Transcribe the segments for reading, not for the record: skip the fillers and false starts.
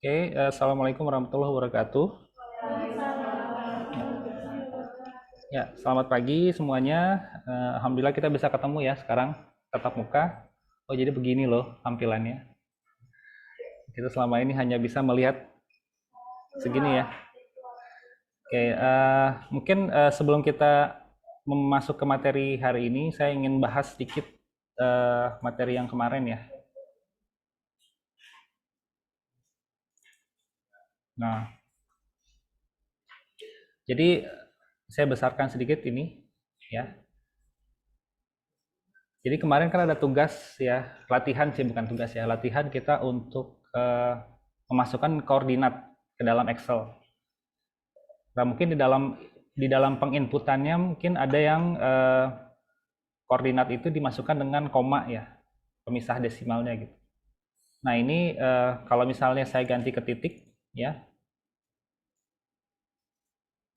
Assalamualaikum warahmatullahi wabarakatuh. Ya, selamat pagi semuanya. Alhamdulillah kita bisa ketemu ya sekarang tatap muka. Oh, jadi begini loh tampilannya. Kita selama ini hanya bisa melihat segini ya. Mungkin sebelum kita masuk ke materi hari ini, saya ingin bahas sedikit materi yang kemarin ya. Nah, jadi saya besarkan sedikit ini ya. Jadi kemarin kan ada tugas ya, latihan sih bukan tugas ya, latihan kita untuk memasukkan koordinat ke dalam Excel. Nah, mungkin di dalam penginputannya mungkin ada yang koordinat itu dimasukkan dengan koma ya, pemisah desimalnya gitu. Nah, ini kalau misalnya saya ganti ke titik ya,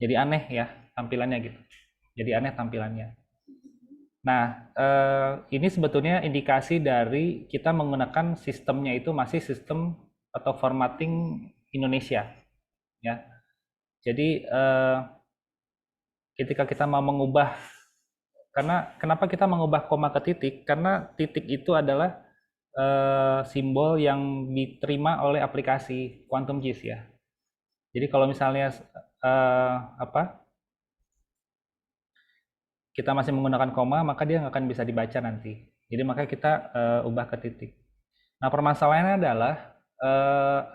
jadi aneh ya tampilannya gitu. Jadi aneh tampilannya. Nah, ini sebetulnya indikasi dari kita menggunakan sistemnya itu masih sistem atau formatting Indonesia, ya. Jadi ketika kita mau mengubah, karena kenapa kita mengubah koma ke titik? Karena titik itu adalah simbol yang diterima oleh aplikasi Quantum JIS ya. Jadi kalau misalnya kita masih menggunakan koma, maka dia nggak akan bisa dibaca nanti. Jadi makanya kita ubah ke titik. Nah, permasalahannya adalah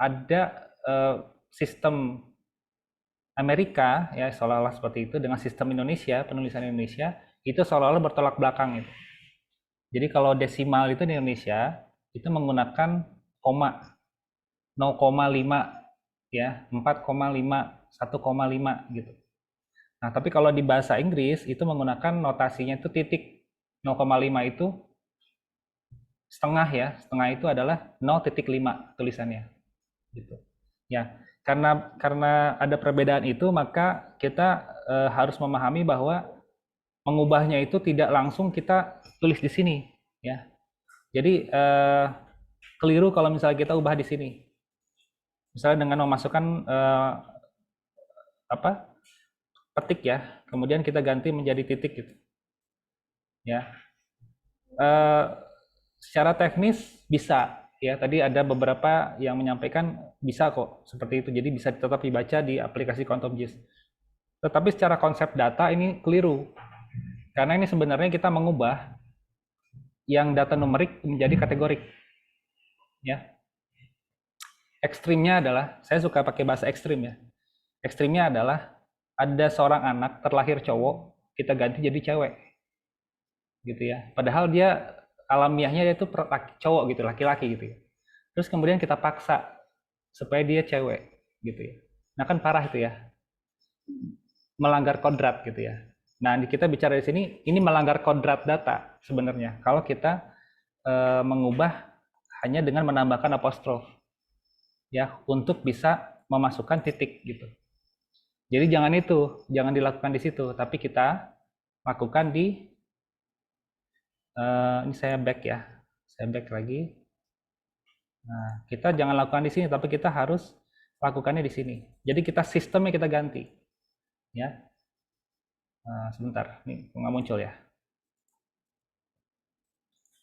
ada sistem Amerika ya seolah-olah seperti itu dengan sistem Indonesia, penulisan Indonesia itu seolah-olah bertolak belakang itu. Jadi kalau desimal itu di Indonesia itu menggunakan koma 0,5 ya, 4,5, 1,5 gitu. Nah, tapi kalau di bahasa Inggris itu menggunakan notasinya itu titik 0,5 itu setengah ya, setengah itu adalah 0,5 tulisannya gitu. Ya, karena ada perbedaan itu maka kita harus memahami bahwa mengubahnya itu tidak langsung kita tulis di sini ya. Jadi keliru kalau misalnya kita ubah di sini. Misalnya dengan memasukkan petik ya, kemudian kita ganti menjadi titik gitu. Ya. Eh, Secara teknis bisa ya, tadi ada beberapa yang menyampaikan bisa kok seperti itu, jadi bisa tetap dibaca di aplikasi Quantum JIS. Tetapi secara konsep data ini keliru, karena ini sebenarnya kita mengubah yang data numerik menjadi kategorik ya. Ekstrimnya adalah, saya suka pakai bahasa ekstrim ya, ekstrimnya adalah ada seorang anak terlahir cowok, kita ganti jadi cewek gitu ya, padahal dia alamiahnya dia itu cowok gitu, laki-laki gitu ya. Terus kemudian kita paksa supaya dia cewek gitu ya. Nah, kan parah itu ya, melanggar kodrat gitu ya. Nah, kita bicara di sini ini melanggar kodrat data sebenarnya kalau kita mengubah hanya dengan menambahkan apostrof ya untuk bisa memasukkan titik gitu. Jadi jangan dilakukan di situ, tapi kita lakukan di ini saya back ya, saya back lagi. Nah, kita jangan lakukan di sini, tapi kita harus lakukannya di sini. Jadi kita sistemnya kita ganti, ya. Sebentar, ini nggak muncul ya.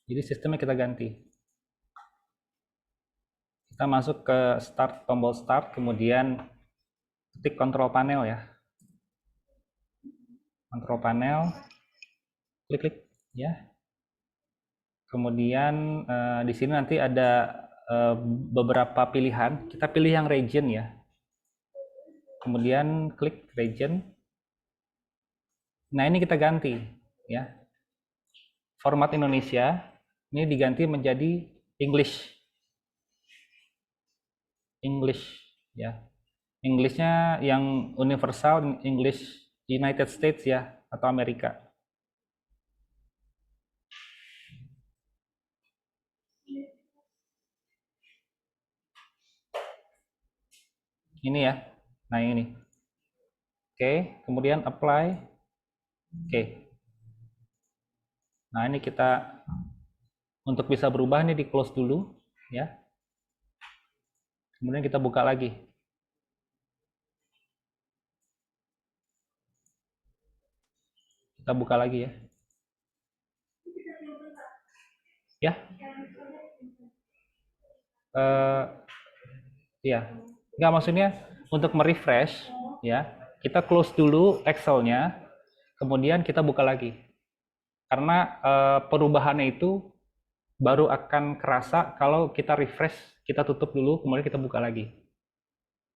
Jadi sistemnya kita ganti. Kita masuk ke start, tombol start, kemudian ketik kontrol panel ya. Kontrol panel, klik ya. Kemudian di sini nanti ada beberapa pilihan. Kita pilih yang region ya. Kemudian klik region. Nah, ini kita ganti ya. Format Indonesia ini diganti menjadi English. English ya. Englishnya yang universal, English United States ya, atau Amerika. Ini ya. Nah, ini. Oke, kemudian apply. Oke. Nah, ini kita untuk bisa berubah ini di close dulu ya. Kemudian kita buka lagi. Kita buka lagi ya. Ya. Ya. Nggak, maksudnya untuk merefresh ya, kita close dulu Excel-nya, kemudian kita buka lagi. Karena perubahannya itu baru akan kerasa kalau kita refresh, kita tutup dulu, kemudian kita buka lagi.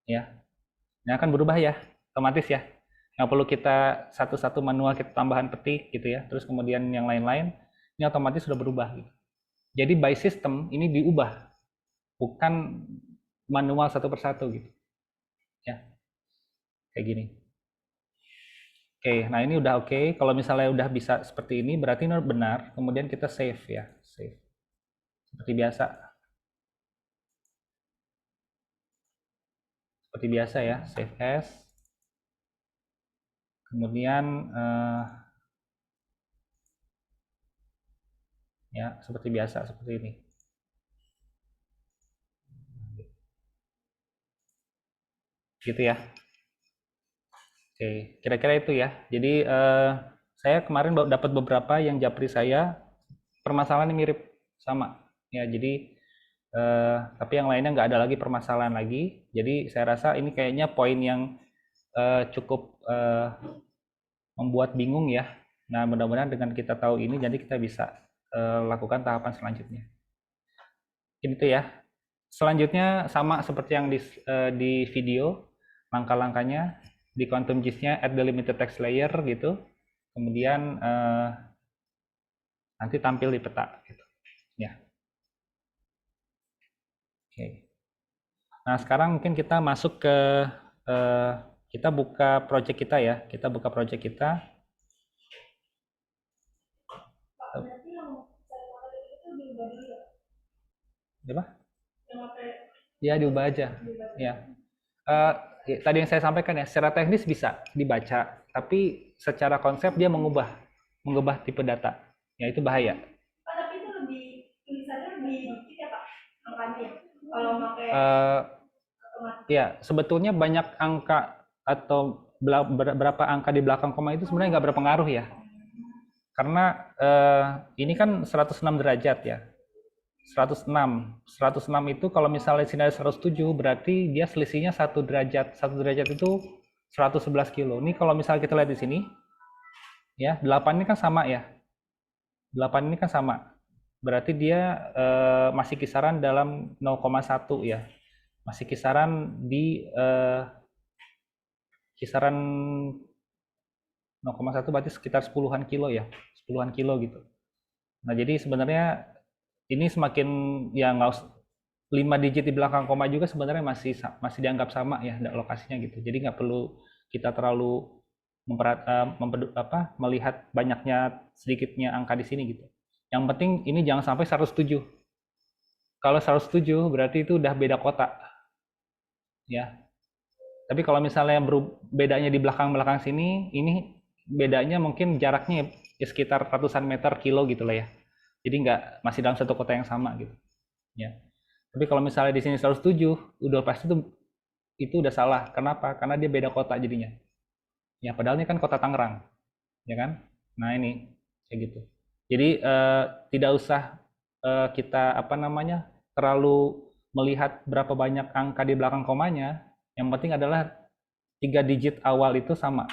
Ya. Ini akan berubah ya, otomatis ya. Nggak perlu kita satu-satu manual kita tambahan petik gitu ya, terus kemudian yang lain-lain, ini otomatis sudah berubah gitu. Jadi by system ini diubah, bukan manual satu persatu gitu. Ya, kayak gini. Oke, nah ini udah oke. Kalau misalnya udah bisa seperti ini, berarti ini benar. Kemudian kita save ya, save. Seperti biasa. Seperti biasa ya, save as. Kemudian ya seperti biasa, seperti ini. Gitu ya. Oke, kira-kira itu ya. Jadi saya kemarin dapat beberapa yang japri saya permasalahannya mirip sama. Ya, jadi tapi yang lainnya nggak ada lagi permasalahan lagi. Jadi saya rasa ini kayaknya poin yang cukup membuat bingung ya. Nah, mudah-mudahan dengan kita tahu ini, jadi kita bisa lakukan tahapan selanjutnya. Gitu ya. Selanjutnya sama seperti yang di video, langkah-langkahnya di quantum gist-nya add the limited text layer gitu. Kemudian nanti tampil di peta gitu. Ya. Oke. Nah, sekarang mungkin kita masuk ke kita buka project kita ya. Kita buka project kita. Apa? Ya, diubah aja. Ya. Tadi yang saya sampaikan ya, secara teknis bisa dibaca, tapi secara konsep dia mengubah tipe data. Ya, itu bahaya. Tapi itu lebih tulisannya lebih dikit ya Pak, angkanya ya? Kalau pakai ya, sebetulnya banyak angka atau berapa angka di belakang koma itu sebenarnya nggak berpengaruh ya. Karena ini kan 106 derajat ya. 106 itu kalau misalnya sini ada 107 berarti dia selisihnya 1 derajat. 1 derajat itu 111 kilo. Ini kalau misalnya kita lihat di sini ya, 8 ini kan sama ya. 8 ini kan sama. Berarti dia masih kisaran dalam 0,1 ya. Masih kisaran di kisaran 0,1 berarti sekitar 10-an kilo ya. 10-an kilo gitu. Nah, jadi sebenarnya ini semakin ya nggak usah 5 digit di belakang koma juga sebenarnya masih dianggap sama ya lokasinya gitu. Jadi nggak perlu kita terlalu melihat banyaknya sedikitnya angka di sini gitu. Yang penting ini jangan sampai 107. Kalau 107 berarti itu udah beda kota. Ya. Tapi kalau misalnya bedanya di belakang-belakang sini, ini bedanya mungkin jaraknya ya sekitar ratusan meter kilo gitu lah ya. Jadi nggak masih dalam satu kota yang sama gitu. Ya. Tapi kalau misalnya di sini 107, udah pasti itu udah salah. Kenapa? Karena dia beda kota jadinya. Ya, padahal ini kan kota Tangerang, ya kan? Nah ini kayak gitu. Jadi tidak usah kita terlalu melihat berapa banyak angka di belakang komanya. Yang penting adalah 3 digit awal itu sama.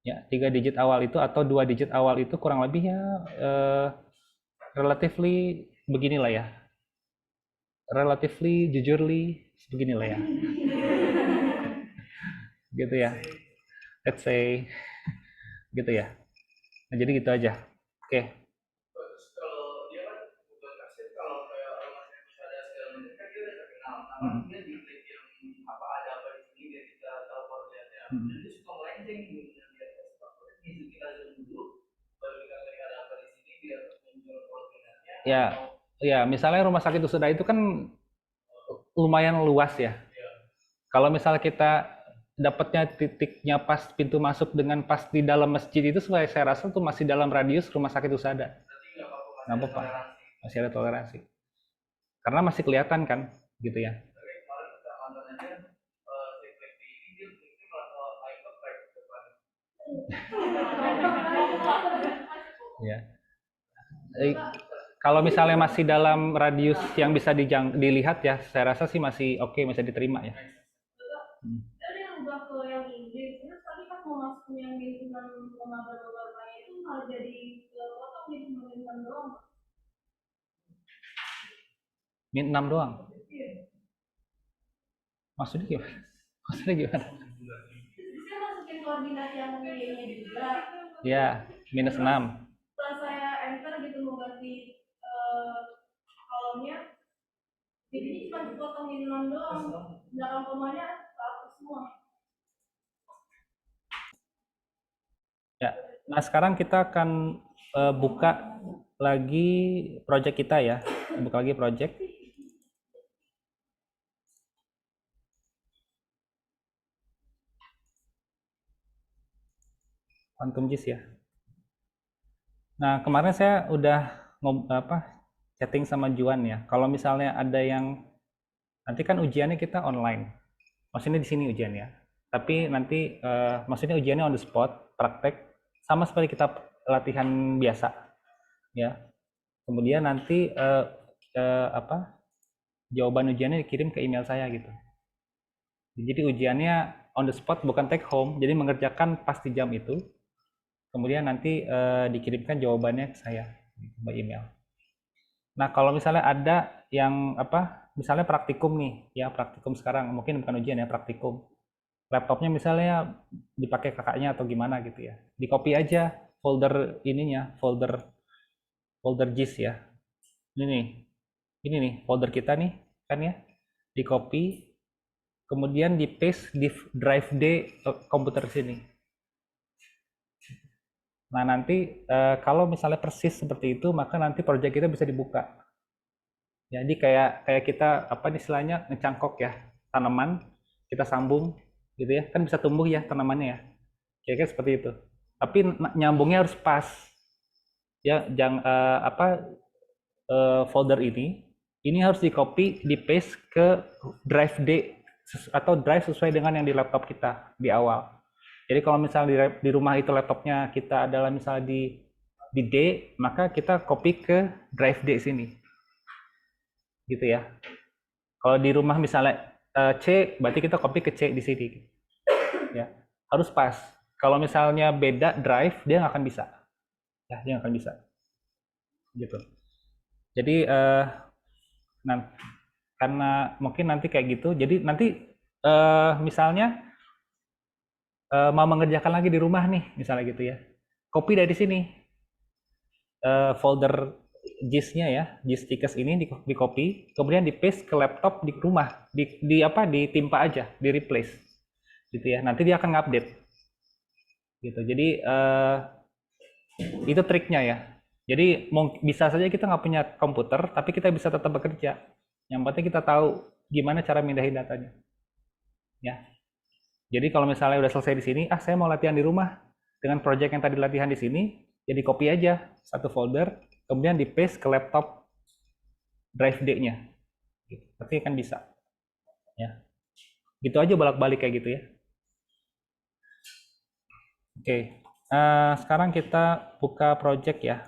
Ya, 3 digit awal itu atau 2 digit awal itu kurang lebih ya relatively beginilah ya. Relatively, jujurly, beginilah ya. Gitu ya. Let's say gitu ya. Nah, jadi gitu aja. Oke. Kalau dia kan bukan kasih, kalau kayak orangnya bisa ada segala macam kan dia udah terkenal. Nah, dia di klik yang apa ada apa di sini dia bisa telepon lihatnya. Dan dia suka melenceng gitu. Kita zoom dulu, baru kita klik ada apa di sini biar muncul koordinatnya. Ya, ya misalnya rumah sakit Usuda itu kan lumayan luas ya. Kalau misalnya kita dapatnya titiknya pas pintu masuk dengan pas di dalam masjid itu, saya rasa tuh masih dalam radius rumah sakit Usada. Nggak apa-apa, masih ada toleransi. Karena masih kelihatan kan, gitu ya. Ya. Eh, Kalau misalnya masih dalam radius yang bisa dilihat ya, saya rasa sih masih oke, bisa diterima ya. Hmm. Dari yang udah ke yang Inggris, terus tadi pas mau masuk yang lingkungan lembaga-lembaga itu malah jadi potong di lingkungan doang. 6 doang. Iya. Maksudnya gimana? Maksudnya gimana? Saya masukin koordinat yang Y-nya juga. Ya, -6. Setelah saya enter gitu mau ganti kolomnya, jadinya cuma dipotongin 6 doang. Belakang komanya hapus semua. Ya. Nah, sekarang kita akan buka lagi project kita ya. Buka lagi project. Quantum JIS ya. Nah, kemarin saya udah chatting sama Juan ya. Kalau misalnya ada yang nanti kan ujiannya kita online. Maksudnya di sini ujiannya. Tapi nanti maksudnya ujiannya on the spot, praktek sama seperti kita latihan biasa ya. Kemudian nanti jawaban ujiannya dikirim ke email saya gitu. Jadi ujiannya on the spot bukan take home, jadi mengerjakan pas di jam itu. Kemudian nanti dikirimkan jawabannya ke saya by email. Nah, kalau misalnya ada yang misalnya praktikum nih, ya praktikum sekarang, mungkin bukan ujian ya, praktikum. Laptopnya misalnya dipakai kakaknya atau gimana gitu ya. Di copy aja folder ininya, folder folder JIS ya. Ini nih, ini nih folder kita nih, kan ya. Di copy, kemudian di paste di drive D komputer sini. Nah, nanti kalau misalnya persis seperti itu, maka nanti project kita bisa dibuka. Jadi kayak kayak kita apa istilahnya ngecangkok ya tanaman, kita sambung gitu ya, kan bisa tumbuh ya tanamannya ya. Kira-kira seperti itu. Tapi nyambungnya harus pas. Ya, jangan folder ini harus di copy, di paste ke drive D atau drive sesuai dengan yang di laptop kita di awal. Jadi kalau misalnya di rumah itu laptopnya kita adalah misalnya di D, maka kita copy ke drive D sini. Gitu ya. Kalau di rumah misalnya C, berarti kita copy ke C di sini. Ya, harus pas. Kalau misalnya beda drive, dia nggak akan bisa. Ya, dia nggak akan bisa. Gitu. Jadi nah, karena mungkin nanti kayak gitu, jadi nanti misalnya mau mengerjakan lagi di rumah nih, misalnya gitu ya. Copy dari sini folder JIS-nya ya, JIS tickets ini di copy, kemudian di paste ke laptop di rumah, ditimpa aja, di replace, gitu ya. Nanti dia akan ngupdate, gitu. Jadi itu triknya ya. Jadi bisa saja kita nggak punya komputer, tapi kita bisa tetap bekerja. Yang penting kita tahu gimana cara mindahin datanya, ya. Jadi kalau misalnya udah selesai di sini, saya mau latihan di rumah dengan project yang tadi latihan di sini, jadi copy aja satu folder, kemudian di paste ke laptop drive D-nya. Gitu. Tapi kan bisa, ya. Gitu aja bolak-balik kayak gitu ya. Oke, sekarang kita buka project ya.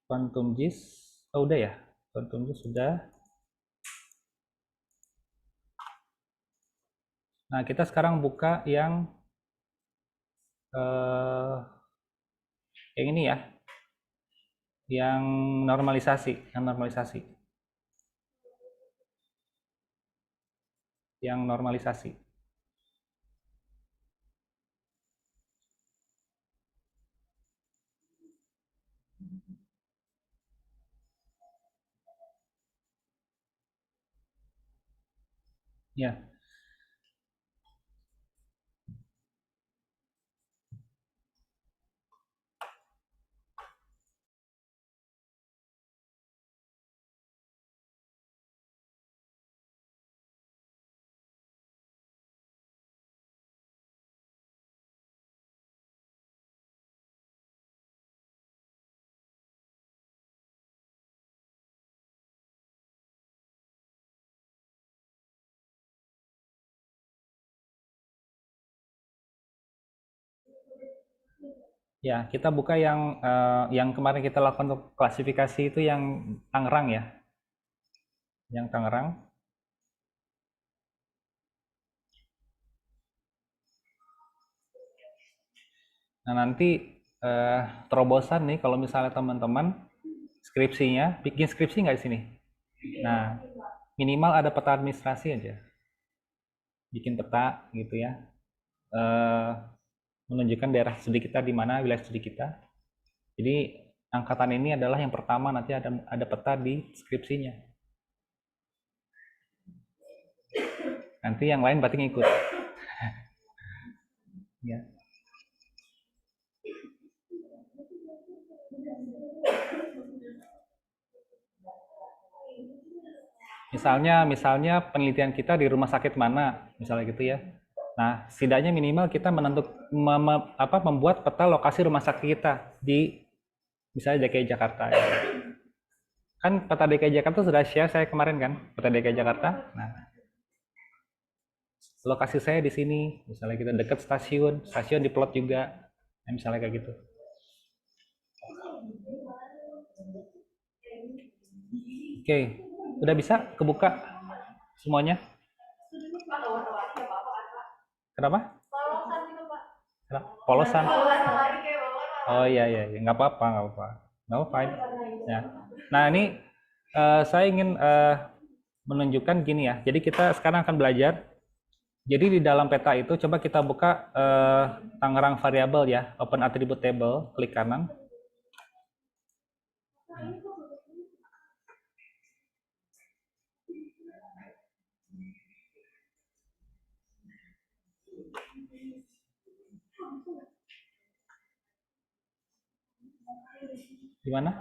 Quantum JIS, oh udah ya, Quantum JIS sudah. Nah, kita sekarang buka eh, yang ini ya, yang normalisasi. Ya, Ya, kita buka yang kemarin kita lakukan untuk klasifikasi itu yang Tangerang ya. Yang Tangerang. Nah, nanti terobosan nih kalau misalnya teman-teman skripsinya, bikin skripsi nggak di sini? Nah, minimal ada peta administrasi aja. Bikin peta gitu ya. Menunjukkan daerah studi kita di mana, wilayah studi kita. Jadi angkatan ini adalah yang pertama nanti ada peta di skripsinya. Nanti yang lain berarti ngikut. Ya. Misalnya penelitian kita di rumah sakit mana, misalnya gitu ya. Nah, setidaknya minimal kita membuat peta lokasi rumah sakit kita di misalnya DKI Jakarta. Ya. Kan peta DKI Jakarta sudah share saya kemarin kan, peta DKI Jakarta. Nah, lokasi saya di sini, misalnya kita dekat stasiun diplot juga, nah, misalnya kayak gitu. Oke, udah bisa kebuka semuanya? Kenapa? Polosan. Oh iya iya, nggak apa-apa, nggak apa-apa. Nggak apa-apa. Ya. Nah ini saya ingin menunjukkan gini ya. Jadi kita sekarang akan belajar. Jadi di dalam peta itu coba kita buka Tangerang variabel ya, Open Attribute Table, klik kanan. Di mana?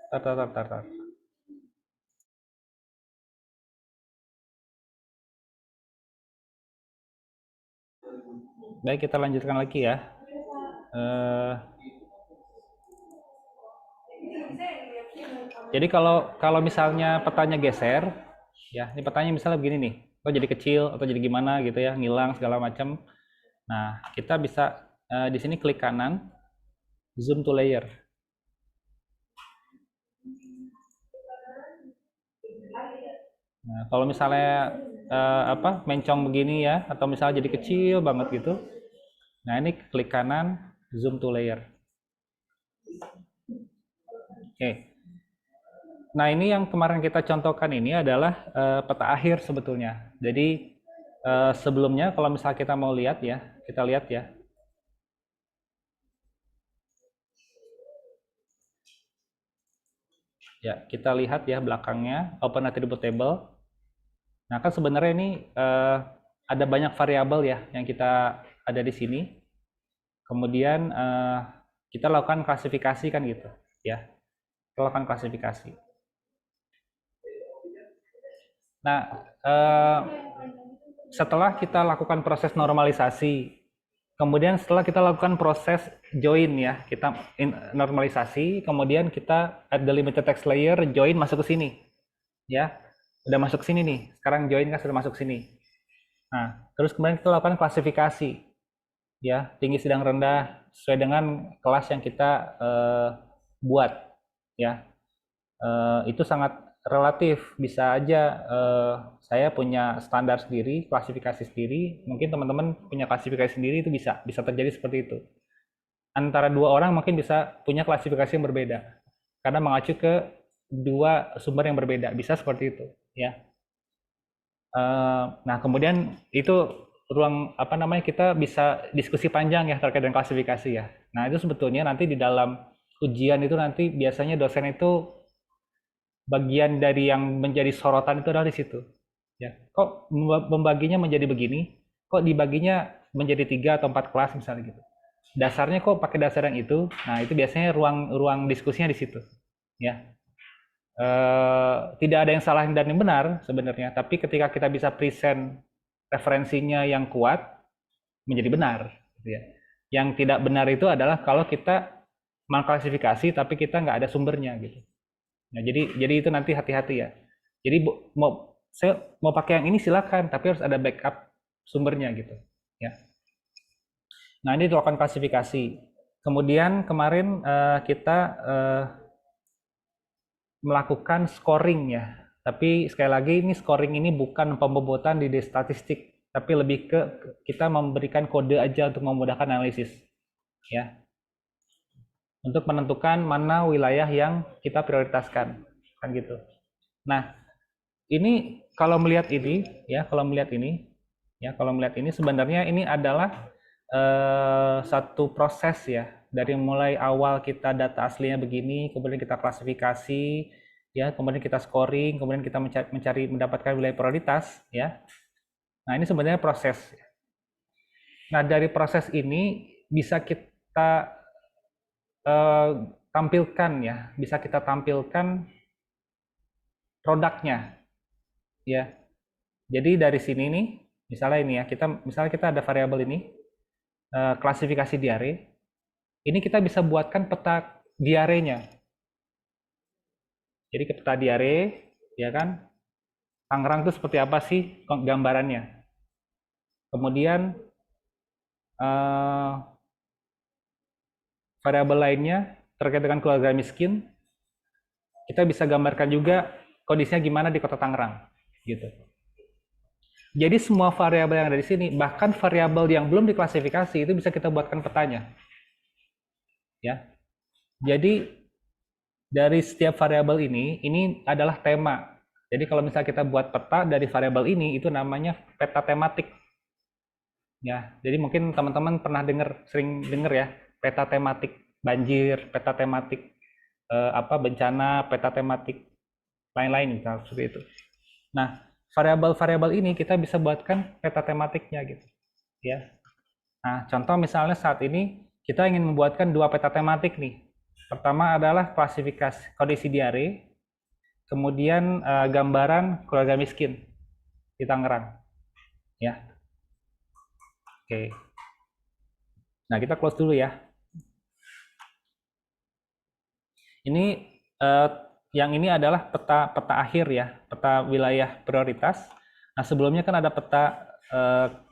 Tar. Baik, kita lanjutkan lagi ya. Jadi kalau misalnya petanya geser, ya ini petanya misalnya begini nih, atau jadi kecil atau jadi gimana gitu ya, ngilang segala macam. Nah, kita bisa di sini klik kanan, zoom to layer. Nah, kalau misalnya mencong begini ya, atau misalnya jadi kecil banget gitu. Nah, ini klik kanan, zoom to layer. Oke. Nah, ini yang kemarin kita contohkan ini adalah peta akhir sebetulnya. Jadi sebelumnya kalau misalnya kita mau lihat ya, kita lihat ya. Ya, kita lihat ya belakangnya Open Attribute Table. Nah, kan sebenarnya ini ada banyak variabel ya yang kita ada di sini. Kemudian kita lakukan klasifikasi kan gitu, ya. Kita lakukan klasifikasi. Nah, setelah kita lakukan proses normalisasi, kemudian setelah kita lakukan proses join ya, kita normalisasi, kemudian kita add the limited text layer, join masuk ke sini, ya, udah masuk ke sini nih. Sekarang join kan sudah masuk ke sini. Nah, terus kemudian kita lakukan klasifikasi, ya, tinggi, sedang, rendah, sesuai dengan kelas yang kita buat, ya. Itu sangat relatif, bisa aja saya punya standar sendiri, klasifikasi sendiri, mungkin teman-teman punya klasifikasi sendiri, itu bisa terjadi seperti itu. Antara dua orang mungkin bisa punya klasifikasi yang berbeda, karena mengacu ke dua sumber yang berbeda, bisa seperti itu, ya. Nah kemudian itu ruang kita bisa diskusi panjang ya terkait dengan klasifikasi ya. Nah itu sebetulnya nanti di dalam ujian itu nanti biasanya dosen itu bagian dari yang menjadi sorotan itu adalah di situ. Ya, kok membaginya menjadi begini? Kok dibaginya menjadi 3 atau 4 kelas misalnya gitu. Dasarnya kok pakai dasar yang itu? Nah, itu biasanya ruang diskusinya di situ. Ya. Tidak ada yang salah dan yang benar sebenarnya, tapi ketika kita bisa present referensinya yang kuat, menjadi benar. Gitu ya. Yang tidak benar itu adalah kalau kita mengklasifikasi tapi kita nggak ada sumbernya gitu. Nah, jadi itu nanti hati-hati ya. Jadi saya mau pakai yang ini silakan, tapi harus ada backup sumbernya gitu. Ya. Nah, ini dilakukan klasifikasi. Kemudian kemarin kita melakukan scoring ya. Tapi sekali lagi ini scoring ini bukan pembobotan di statistik, tapi lebih ke kita memberikan kode aja untuk memudahkan analisis ya. Untuk menentukan mana wilayah yang kita prioritaskan kan gitu. Nah, ini kalau melihat ini ya, kalau melihat ini sebenarnya ini adalah satu proses ya, dari mulai awal kita data aslinya begini, kemudian kita klasifikasi ya, kemudian kita scoring, kemudian kita mencari mendapatkan wilayah prioritas ya. Nah, ini sebenarnya proses. Nah, dari proses ini bisa kita tampilkan ya, bisa kita tampilkan produknya ya. Jadi dari sini nih, misalnya ini ya, misalnya kita ada variabel ini klasifikasi diare. Ini kita bisa buatkan peta diarenya. Jadi ke peta diare, ya kan? Tangerang itu seperti apa sih gambarannya? Kemudian variabel lainnya terkait dengan keluarga miskin, kita bisa gambarkan juga kondisinya gimana di kota Tangerang, gitu. Jadi semua variabel yang ada di sini, bahkan variabel yang belum diklasifikasi itu bisa kita buatkan petanya, ya. Jadi dari setiap variabel ini adalah tema. Jadi kalau misalnya kita buat peta dari variabel ini, itu namanya peta tematik. Ya, jadi mungkin teman-teman pernah sering dengar ya, peta tematik banjir, peta tematik bencana, peta tematik lain-lain misalnya seperti itu. Nah, variabel-variabel ini kita bisa buatkan peta tematiknya gitu, ya. Nah, contoh misalnya saat ini kita ingin membuatkan dua peta tematik nih. Pertama adalah klasifikasi kondisi diare, kemudian gambaran keluarga miskin di Tangerang, ya. Oke. Nah, kita close dulu ya. Ini yang ini adalah peta akhir ya, peta wilayah prioritas. Nah, sebelumnya kan ada peta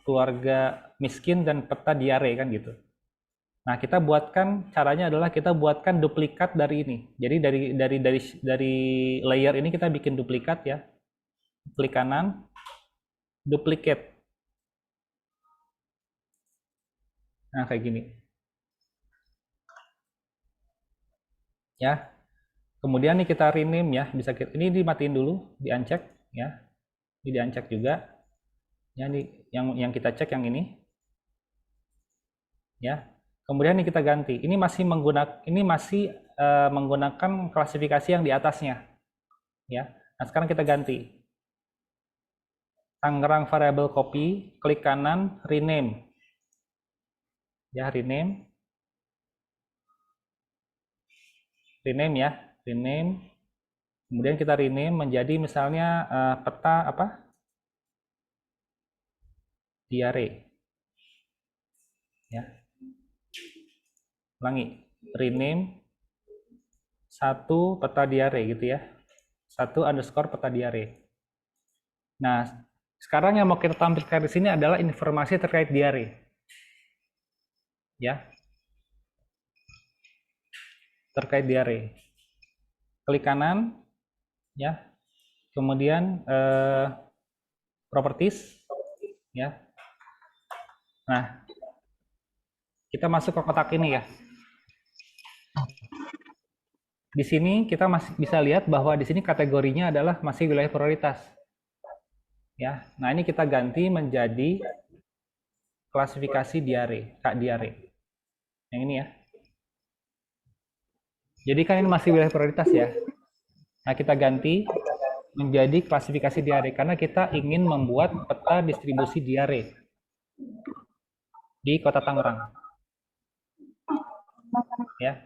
keluarga miskin dan peta diare kan gitu. Nah, kita buatkan caranya adalah kita buatkan duplikat dari ini. Jadi dari layer ini kita bikin duplikat ya. Klik kanan, duplicate. Nah, kayak gini. Ya. Kemudian nih kita rename ya, ini dimatiin dulu, di-uncheck ya. Ini di-uncheck juga. Ya, ini yang kita cek yang ini. Ya. Kemudian ini kita ganti. Ini masih menggunakan klasifikasi yang di atasnya. Ya. Nah, sekarang kita ganti. Tangerang variable copy, klik kanan, rename. Ya, rename. Rename ya, rename. Kemudian kita rename menjadi misalnya peta apa? Diare. Ya. Ulangi, rename satu peta diare gitu ya. 1_ peta diare. Nah, sekarang yang mau kita tampilkan di sini adalah informasi terkait diare. Ya. Terkait diare. Klik kanan ya. Kemudian properties ya. Nah, kita masuk ke kotak ini ya. Di sini kita masih bisa lihat bahwa di sini kategorinya adalah masih wilayah prioritas. Ya. Nah, ini kita ganti menjadi klasifikasi diare, Kak diare. Yang ini ya. Jadi kan ini masih wilayah prioritas ya. Nah, kita ganti menjadi klasifikasi diare karena kita ingin membuat peta distribusi diare di Kota Tangerang. Ya.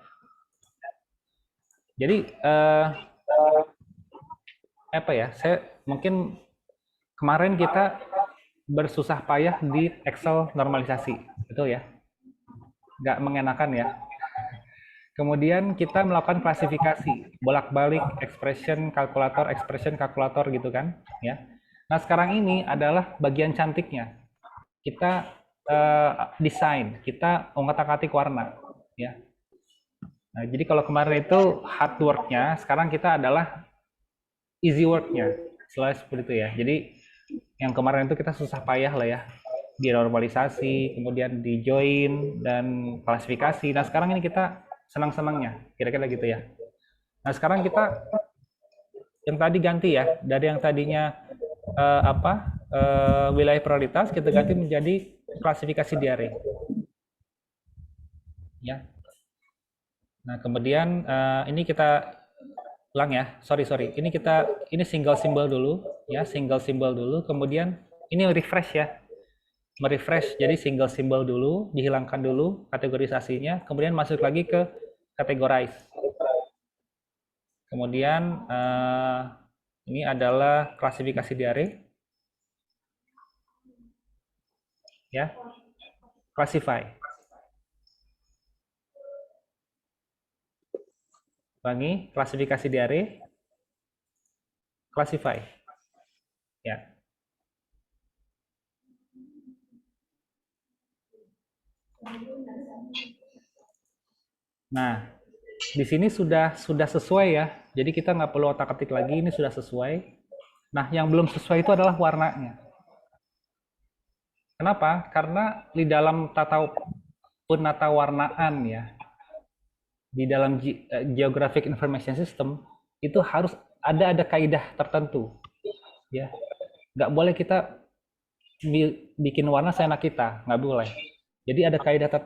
Jadi apa ya? Saya mungkin kemarin kita bersusah payah di Excel normalisasi, betul ya? Nggak mengenakan ya. Kemudian kita melakukan klasifikasi, bolak-balik expression kalkulator gitu kan, ya. Nah, sekarang ini adalah bagian cantiknya. Kita desain, kita mengotak-atik warna, ya. Nah, jadi kalau kemarin itu hard work-nya, sekarang kita adalah easy work-nya, selain seperti itu ya. Jadi yang kemarin itu kita susah payah lah ya, dinormalisasi, kemudian di join dan klasifikasi. Nah sekarang ini kita senang-senangnya, kira-kira gitu ya. Nah sekarang kita yang tadi ganti ya, dari yang tadinya wilayah prioritas kita ganti menjadi klasifikasi diare. Ya. Nah kemudian ini kita ulang ya, sorry, ini single symbol dulu, ya single symbol dulu, kemudian ini refresh ya, merefresh, jadi single symbol dulu, dihilangkan dulu kategorisasinya, kemudian masuk lagi ke categorize. Kemudian ini adalah klasifikasi diare, ya, classify. Ulangi, klasifikasi diare, classify, ya. Nah, di sini sudah sesuai ya. Jadi kita nggak perlu otak-atik lagi, ini sudah sesuai. Nah, yang belum sesuai itu adalah warnanya. Kenapa? Karena di dalam penata warnaan ya, di dalam Geographic Information System itu harus ada kaidah tertentu, ya. Nggak boleh kita bikin warna seenak kita, nggak boleh. Jadi ada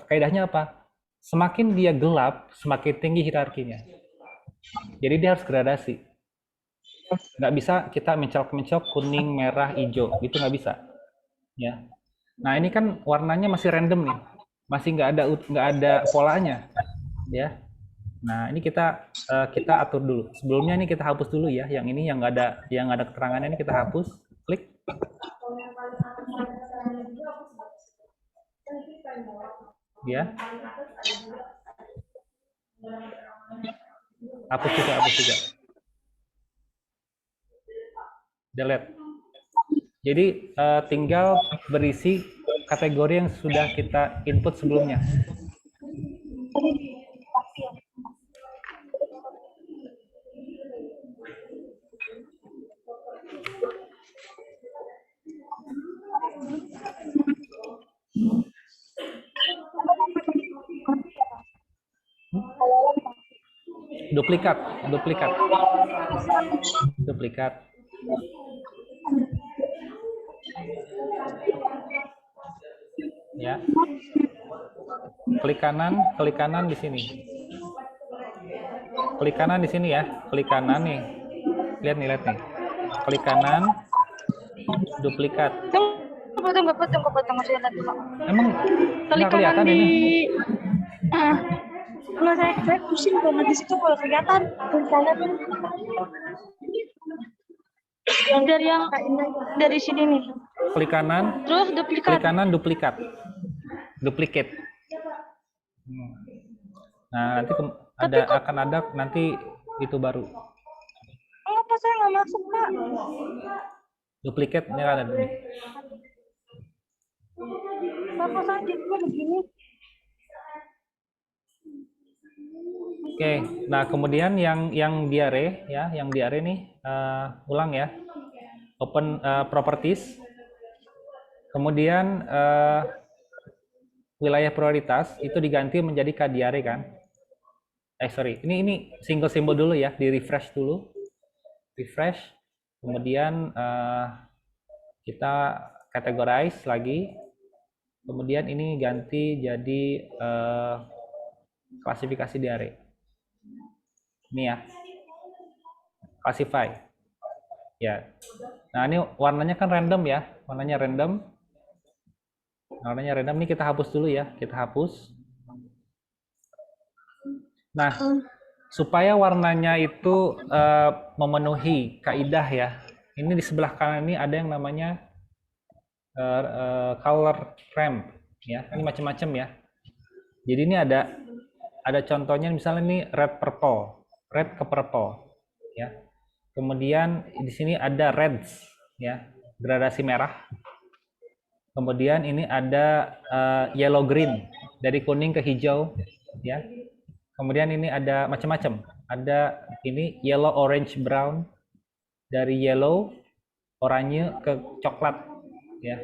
kaidahnya apa? Semakin dia gelap, semakin tinggi hierarkinya. Jadi dia harus gradasi. Nggak bisa kita mencok-mencok kuning, merah, hijau, itu nggak bisa. Ya. Nah ini kan warnanya masih random nih, masih nggak ada polanya, ya. Nah ini kita atur dulu. Sebelumnya ini kita hapus dulu ya, yang ini yang nggak ada keterangannya ini kita hapus, klik. Ya. Hapus juga. Delete. Jadi tinggal berisi kategori yang sudah kita input sebelumnya. Duplikat. Ya. Klik kanan di sini. Klik kanan di sini ya. Klik kanan nih. Lihat nih. Klik kanan. Duplikat. Potong masih ada tuh. Emang nggak kelihatan ini? Kalau saya pusing karena di situ kalau kelihatan tulisannya tuh yang dari sini nih. Klik kanan. Terus duplikat. Klik kanan duplikat. Duplicate. Nah nanti akan ada nanti itu baru. Kenapa saya nggak masuk Pak? Duplicate ini ada nih. Kenapa saya jadi begini? Oke, nah kemudian yang diare ya, nih ulang ya. Open properties. Kemudian wilayah prioritas itu diganti menjadi kdiare kan. Sorry, ini single symbol dulu ya, di refresh dulu. Refresh. Kemudian kita categorize lagi. Kemudian ini ganti jadi klasifikasi diare. Ini ya, classify. Ya. Nah ini warnanya kan random ya, warnanya random. Ini kita hapus dulu ya, kita hapus. Nah, supaya warnanya itu memenuhi kaidah ya. Ini di sebelah kanan ini ada yang namanya color ramp ya. Ini macam-macam ya. Jadi ini ada contohnya misalnya ini red ke purple ya. Kemudian di sini ada reds ya, gradasi merah. Kemudian ini ada yellow green, dari kuning ke hijau, ya. Kemudian ini ada macam-macam. Ada ini yellow orange brown, dari yellow oranye ke coklat, ya.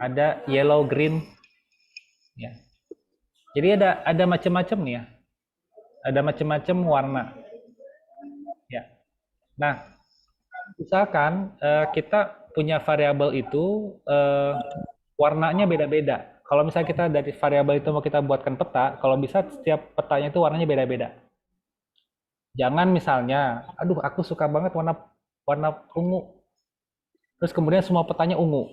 Ada yellow green, ya. Jadi ada macam-macam nih ya. Ada macam-macam warna, ya. Nah, misalkan kita punya variabel itu warnanya beda-beda. Kalau misalnya kita dari variabel itu mau kita buatkan peta, kalau bisa setiap petanya itu warnanya beda-beda. Jangan misalnya, aduh aku suka banget warna warna ungu. Terus kemudian semua petanya ungu.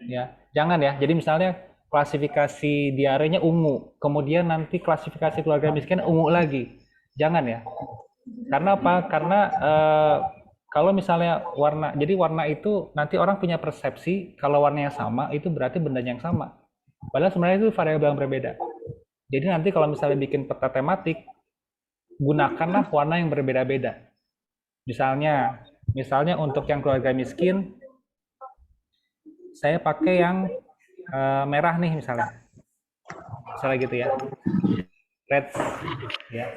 Ya, jangan ya. Jadi misalnya klasifikasi diarenya ungu, kemudian nanti klasifikasi keluarga miskin ungu lagi. Jangan ya. Karena apa? Karena kalau misalnya warna, jadi warna itu nanti orang punya persepsi kalau warnanya sama itu berarti bendanya yang sama. Padahal sebenarnya itu variabel yang berbeda. Jadi nanti kalau misalnya bikin peta tematik, gunakanlah warna yang berbeda-beda. Misalnya untuk yang keluarga miskin, saya pakai yang merah nih misalnya gitu ya, red, ya.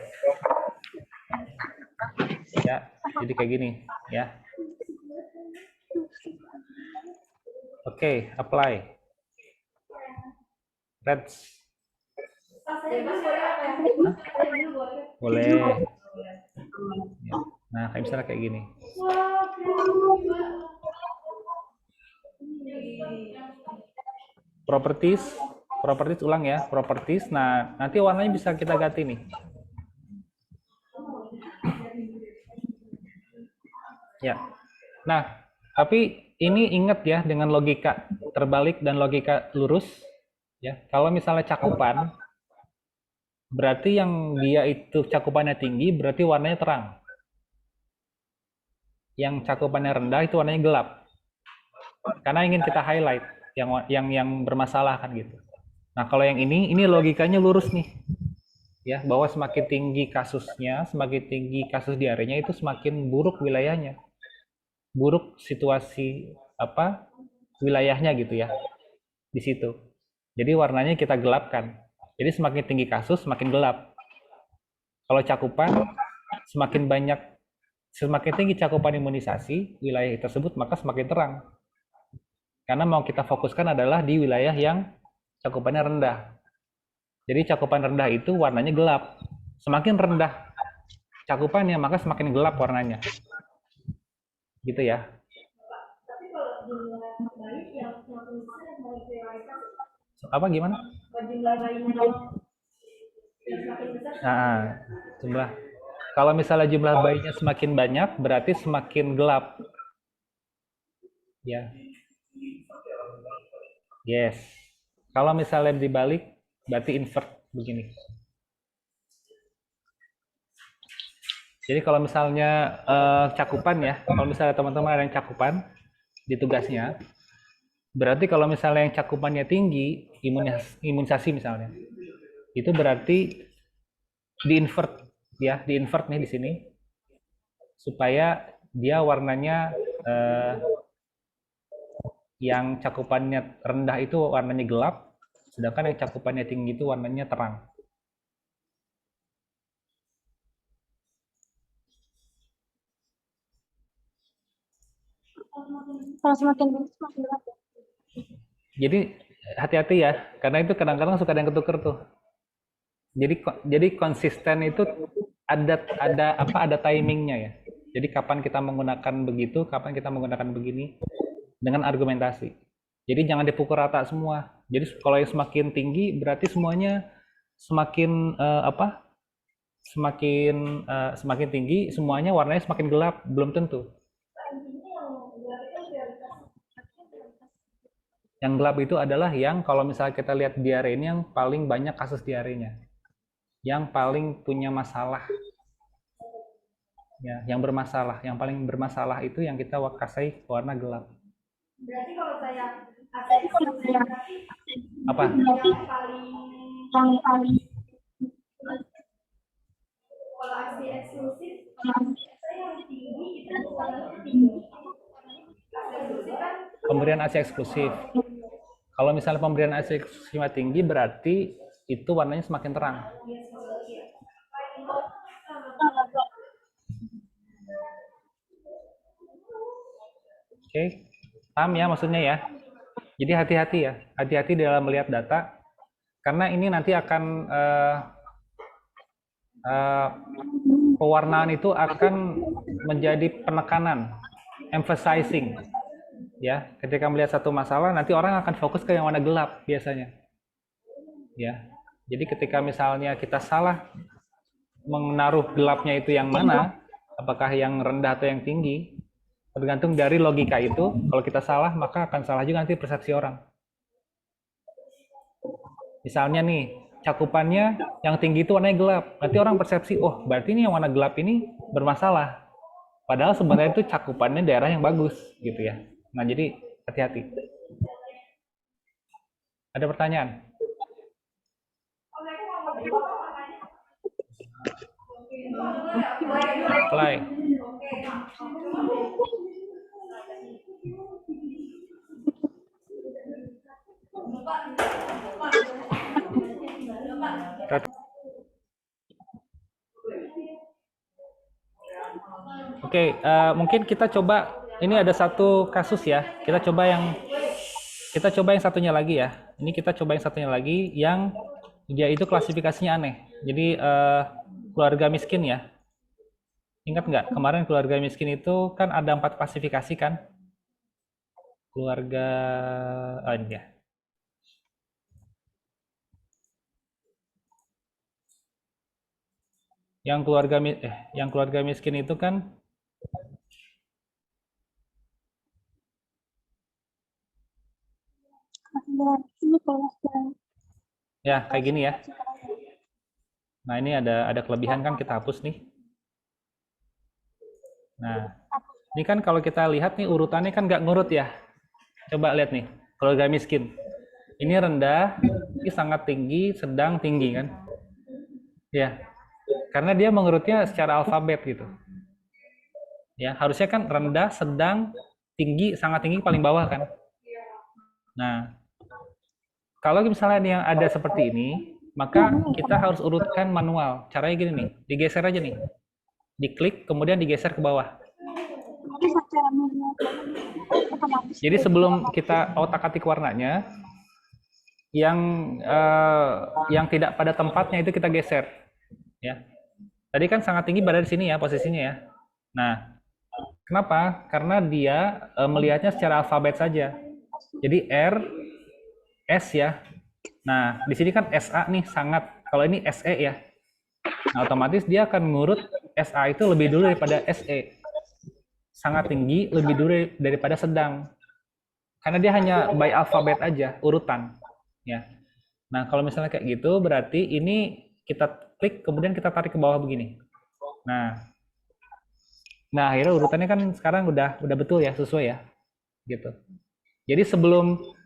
Ya, jadi kayak gini ya. Oke, apply red. Boleh ya. Nah, kayak misalnya kayak gini. Properties ulang ya, properties. Nah, nanti warnanya bisa kita ganti nih. Ya. Nah, tapi ini ingat ya dengan logika terbalik dan logika lurus ya. Kalau misalnya cakupan, berarti yang dia itu cakupannya tinggi berarti warnanya terang. Yang cakupannya rendah itu warnanya gelap. Karena ingin kita highlight yang bermasalah kan gitu. Nah, kalau yang ini logikanya lurus nih. Ya, bahwa semakin tinggi kasusnya, semakin tinggi kasus diarenya itu semakin buruk wilayahnya. Buruk situasi wilayahnya gitu ya. Di situ. Jadi warnanya kita gelapkan. Jadi semakin tinggi kasus semakin gelap. Kalau cakupan semakin tinggi cakupan imunisasi wilayah tersebut maka semakin terang. Karena mau kita fokuskan adalah di wilayah yang cakupannya rendah. Jadi cakupan rendah itu warnanya gelap. Semakin rendah cakupannya, maka semakin gelap warnanya. Gitu ya. Apa gimana? Nah, jumlah. Kalau misalnya jumlah bayinya semakin banyak, berarti semakin gelap. Ya. Yes. Kalau misalnya dibalik, berarti invert begini. Jadi kalau misalnya cakupan ya, kalau misalnya teman-teman ada yang cakupan di tugasnya, berarti kalau misalnya yang cakupannya tinggi, imunisasi misalnya, itu berarti di-invert ya, di-invert nih di sini, supaya dia warnanya yang cakupannya rendah itu warnanya gelap, sedangkan yang cakupannya tinggi itu warnanya terang. Kalau semakin bagus semakin gelap. Jadi hati-hati ya, karena itu kadang-kadang suka ada yang ketuker tuh. Jadi konsisten itu ada timingnya ya. Jadi kapan kita menggunakan begitu, kapan kita menggunakan begini dengan argumentasi. Jadi jangan dipukul rata semua. Jadi kalau yang semakin tinggi berarti semuanya semakin semakin tinggi, semuanya warnanya semakin gelap, belum tentu. Yang gelap itu adalah yang kalau misalnya kita lihat diare ini yang paling banyak kasus diarenya. Yang paling punya masalah. Ya, yang bermasalah, yang paling bermasalah itu yang kita kasih warna gelap. Berarti kalau saya apa? Yang paling kalau aksi eksklusif saya yang tinggi itu warnanya tinggi. pemberian AC eksklusif. Kalau misalnya pemberian AC eksklusifnya tinggi, berarti itu warnanya semakin terang. Oke, paham ya maksudnya ya? Jadi hati-hati ya, hati-hati dalam melihat data, karena ini nanti akan pewarnaan itu akan menjadi penekanan, emphasizing. Ya, ketika melihat satu masalah, nanti orang akan fokus ke yang warna gelap biasanya. Ya, jadi ketika misalnya kita salah menaruh gelapnya itu yang mana, apakah yang rendah atau yang tinggi, tergantung dari logika itu. Kalau kita salah, maka akan salah juga nanti persepsi orang. Misalnya nih, cakupannya yang tinggi itu warnanya gelap. Nanti orang persepsi, oh berarti ini yang warna gelap ini bermasalah. Padahal sebenarnya itu cakupannya daerah yang bagus, gitu ya. Nah, jadi hati-hati. Ada pertanyaan? Apply. Oke, mungkin kita coba, ini ada satu kasus ya. Kita coba yang satunya lagi ya. Ini kita coba yang satunya lagi yang dia itu klasifikasinya aneh. Jadi keluarga miskin ya. Ingat nggak kemarin keluarga miskin itu kan ada 4 klasifikasi kan? Keluarga ini ya. Yang keluarga miskin itu kan ya kayak gini ya. Nah, ini ada kelebihan kan, kita hapus nih. Nah, ini kan kalau kita lihat nih urutannya kan nggak ngurut ya. Coba lihat nih, keluarga miskin. Ini rendah, ini sangat tinggi, sedang, tinggi kan? Ya, karena dia mengurutnya secara alfabet gitu. Ya, harusnya kan rendah, sedang, tinggi, sangat tinggi paling bawah kan? Nah, kalau misalnya yang ada seperti ini, maka kita harus urutkan manual. Caranya gini nih, digeser aja nih. Diklik, kemudian digeser ke bawah. Jadi sebelum kita otak-atik warnanya, yang tidak pada tempatnya itu kita geser. Ya. Tadi kan sangat tinggi berada di sini ya posisinya ya. Nah, kenapa? Karena dia melihatnya secara alfabet saja. Jadi R, S ya. Nah, di sini kan SA nih sangat. Kalau ini SE ya. Nah, otomatis dia akan ngurut SA itu lebih dulu daripada SE. Sangat tinggi lebih dulu daripada sedang. Karena dia hanya by alfabet aja, urutan. Ya. Nah, kalau misalnya kayak gitu, berarti ini kita klik, kemudian kita tarik ke bawah begini. Nah, akhirnya urutannya kan sekarang udah betul ya, sesuai ya. Gitu. Jadi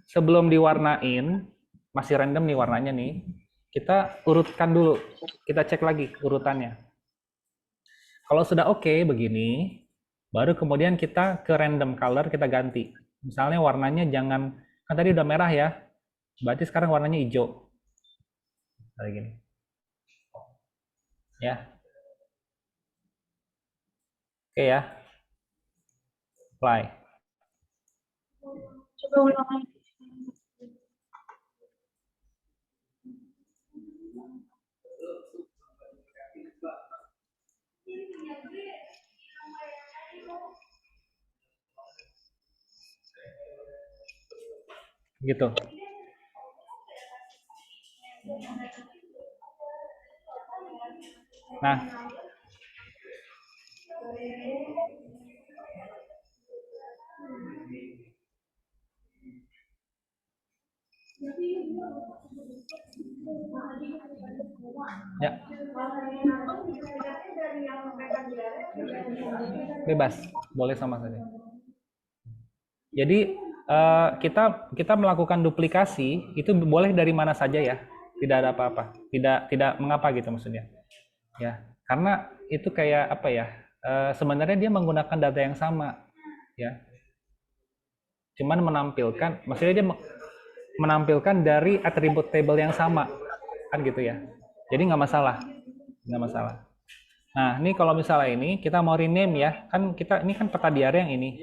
sebelum diwarnain, masih random nih warnanya nih, kita urutkan dulu, kita cek lagi urutannya. Kalau sudah oke begini, baru kemudian kita ke random color, kita ganti. Misalnya warnanya jangan, kan tadi udah merah ya, berarti sekarang warnanya hijau. Kayak gini. Ya. Oke ya. Apply. Coba ulang lagi. Gitu. Nah, ya, bebas, boleh sama saja. Jadi kita melakukan duplikasi itu boleh dari mana saja ya, tidak ada apa-apa, tidak mengapa gitu maksudnya. Ya, karena itu kayak apa ya? Sebenarnya dia menggunakan data yang sama, ya. cuman menampilkan, maksudnya dia menampilkan dari atribut table yang sama, kan gitu ya. Jadi nggak masalah, nggak masalah. Nah, ini kalau misalnya ini kita mau rename ya, kan kita ini kan peta diare yang ini.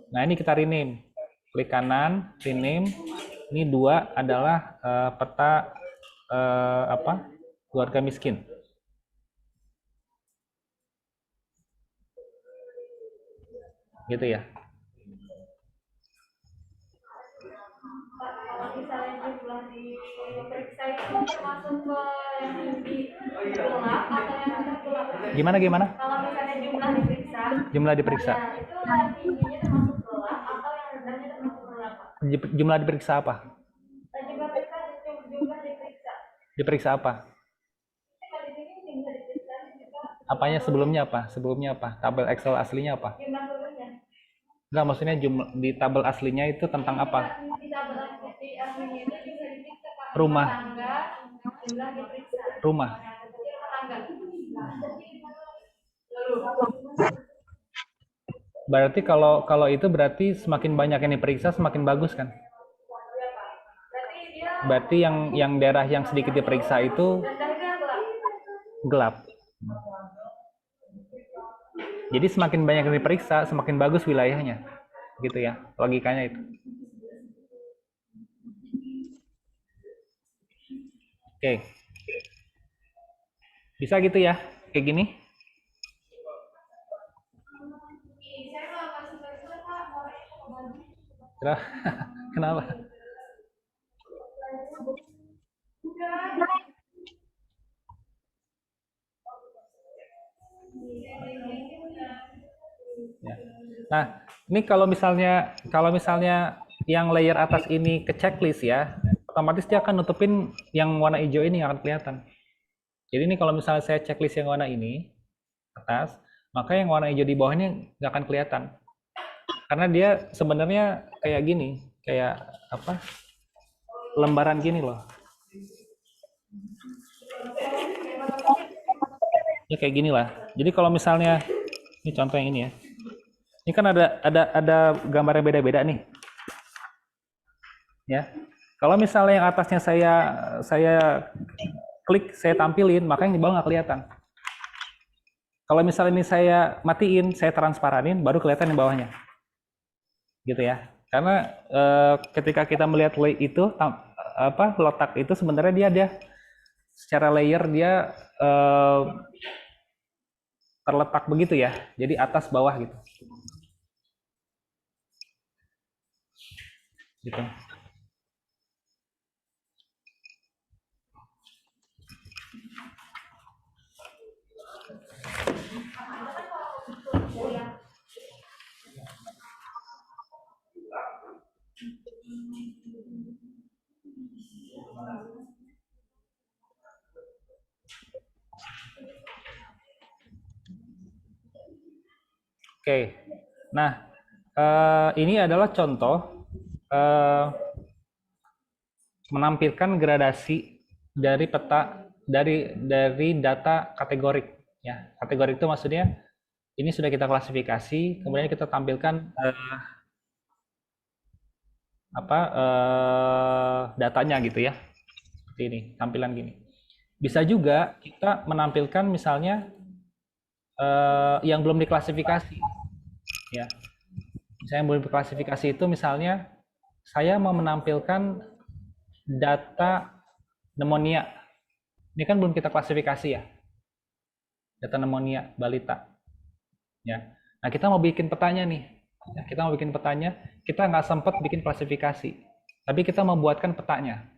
Nah, ini kita rename. Klik kanan, rename. Ini 2 adalah peta apa? Keluarga miskin. Gitu ya. Kalau misalnya jumlah diperiksa itu termasuk ke yang di gelap atau yang tidak gelap? Gimana? Kalau misalnya jumlah diperiksa, Jumlah diperiksa. ya itu yang tingginya termasuk gelap atau yang rendahnya termasuk gelap? Jumlah diperiksa apa? Jumlah periksa, jumlah diperiksa. Diperiksa apa? Kalau di sini jumlah diperiksa juga. Apanya sebelumnya apa? Sebelumnya apa? Tabel Excel aslinya apa? Jumlah turunnya. Enggak, maksudnya jumlah di tabel aslinya itu tentang apa? Di tabel aslinya itu bisa diperiksa Pak. Rumah. Tangga, jumlah diperiksa. Rumah. Tangga. Berarti kalau itu berarti semakin banyak yang diperiksa semakin bagus kan? Berarti yang daerah yang sedikit diperiksa itu gelap. Jadi semakin banyak yang diperiksa semakin bagus wilayahnya. Gitu ya, logikanya itu. Oke. Bisa gitu ya, kayak gini? Kenapa? Ya. Nah, ini kalau misalnya yang layer atas ini ke checklist ya, otomatis dia akan nutupin yang warna hijau ini yang akan kelihatan. Jadi ini kalau misalnya saya checklist yang warna ini atas, maka yang warna hijau di bawahnya nggak akan kelihatan. Karena dia sebenarnya kayak gini, kayak apa? Lembaran gini loh. Ya kayak gini lah. Jadi kalau misalnya ini contoh yang ini ya. Ini kan ada gambar yang beda-beda nih. Ya. Kalau misalnya yang atasnya saya klik, saya tampilin, maka yang di bawah nggak kelihatan. Kalau misalnya ini saya matiin, saya transparanin, baru kelihatan yang bawahnya. Gitu ya. Karena ketika kita melihat itu letak itu sebenarnya dia ada secara layer dia terletak begitu ya. Jadi atas bawah gitu. Gitu. Oke, nah ini adalah contoh menampilkan gradasi dari peta dari data kategorik. Ya, kategorik itu maksudnya ini sudah kita klasifikasi, kemudian kita tampilkan datanya gitu ya, seperti ini, tampilan gini. Bisa juga kita menampilkan misalnya yang belum diklasifikasi, ya. Misalnya yang belum diklasifikasi itu misalnya saya mau menampilkan data pneumonia. Ini kan belum kita klasifikasi ya, data pneumonia balita. Ya. Nah kita mau bikin petanya nih. Ya, kita mau bikin petanya, kita nggak sempat bikin klasifikasi, tapi kita membuatkan petanya.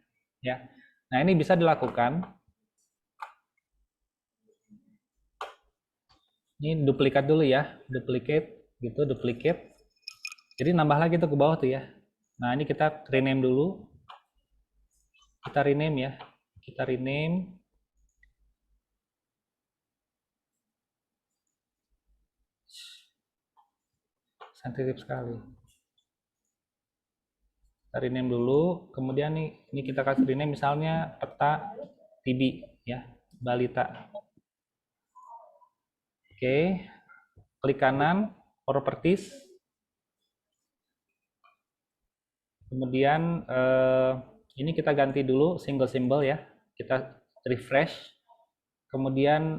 Ya. Nah ini bisa dilakukan. Ini duplikat dulu ya, duplicate gitu, duplicate. Jadi nambah lagi tuh ke bawah tuh ya. Nah ini kita rename dulu. Kita rename ya, kita rename. Sensitif sekali. Kita rename dulu, kemudian nih ini kita kasih rename misalnya peta TB ya, balita. Oke, klik kanan, properties. Kemudian ini kita ganti dulu single symbol ya. Kita refresh. Kemudian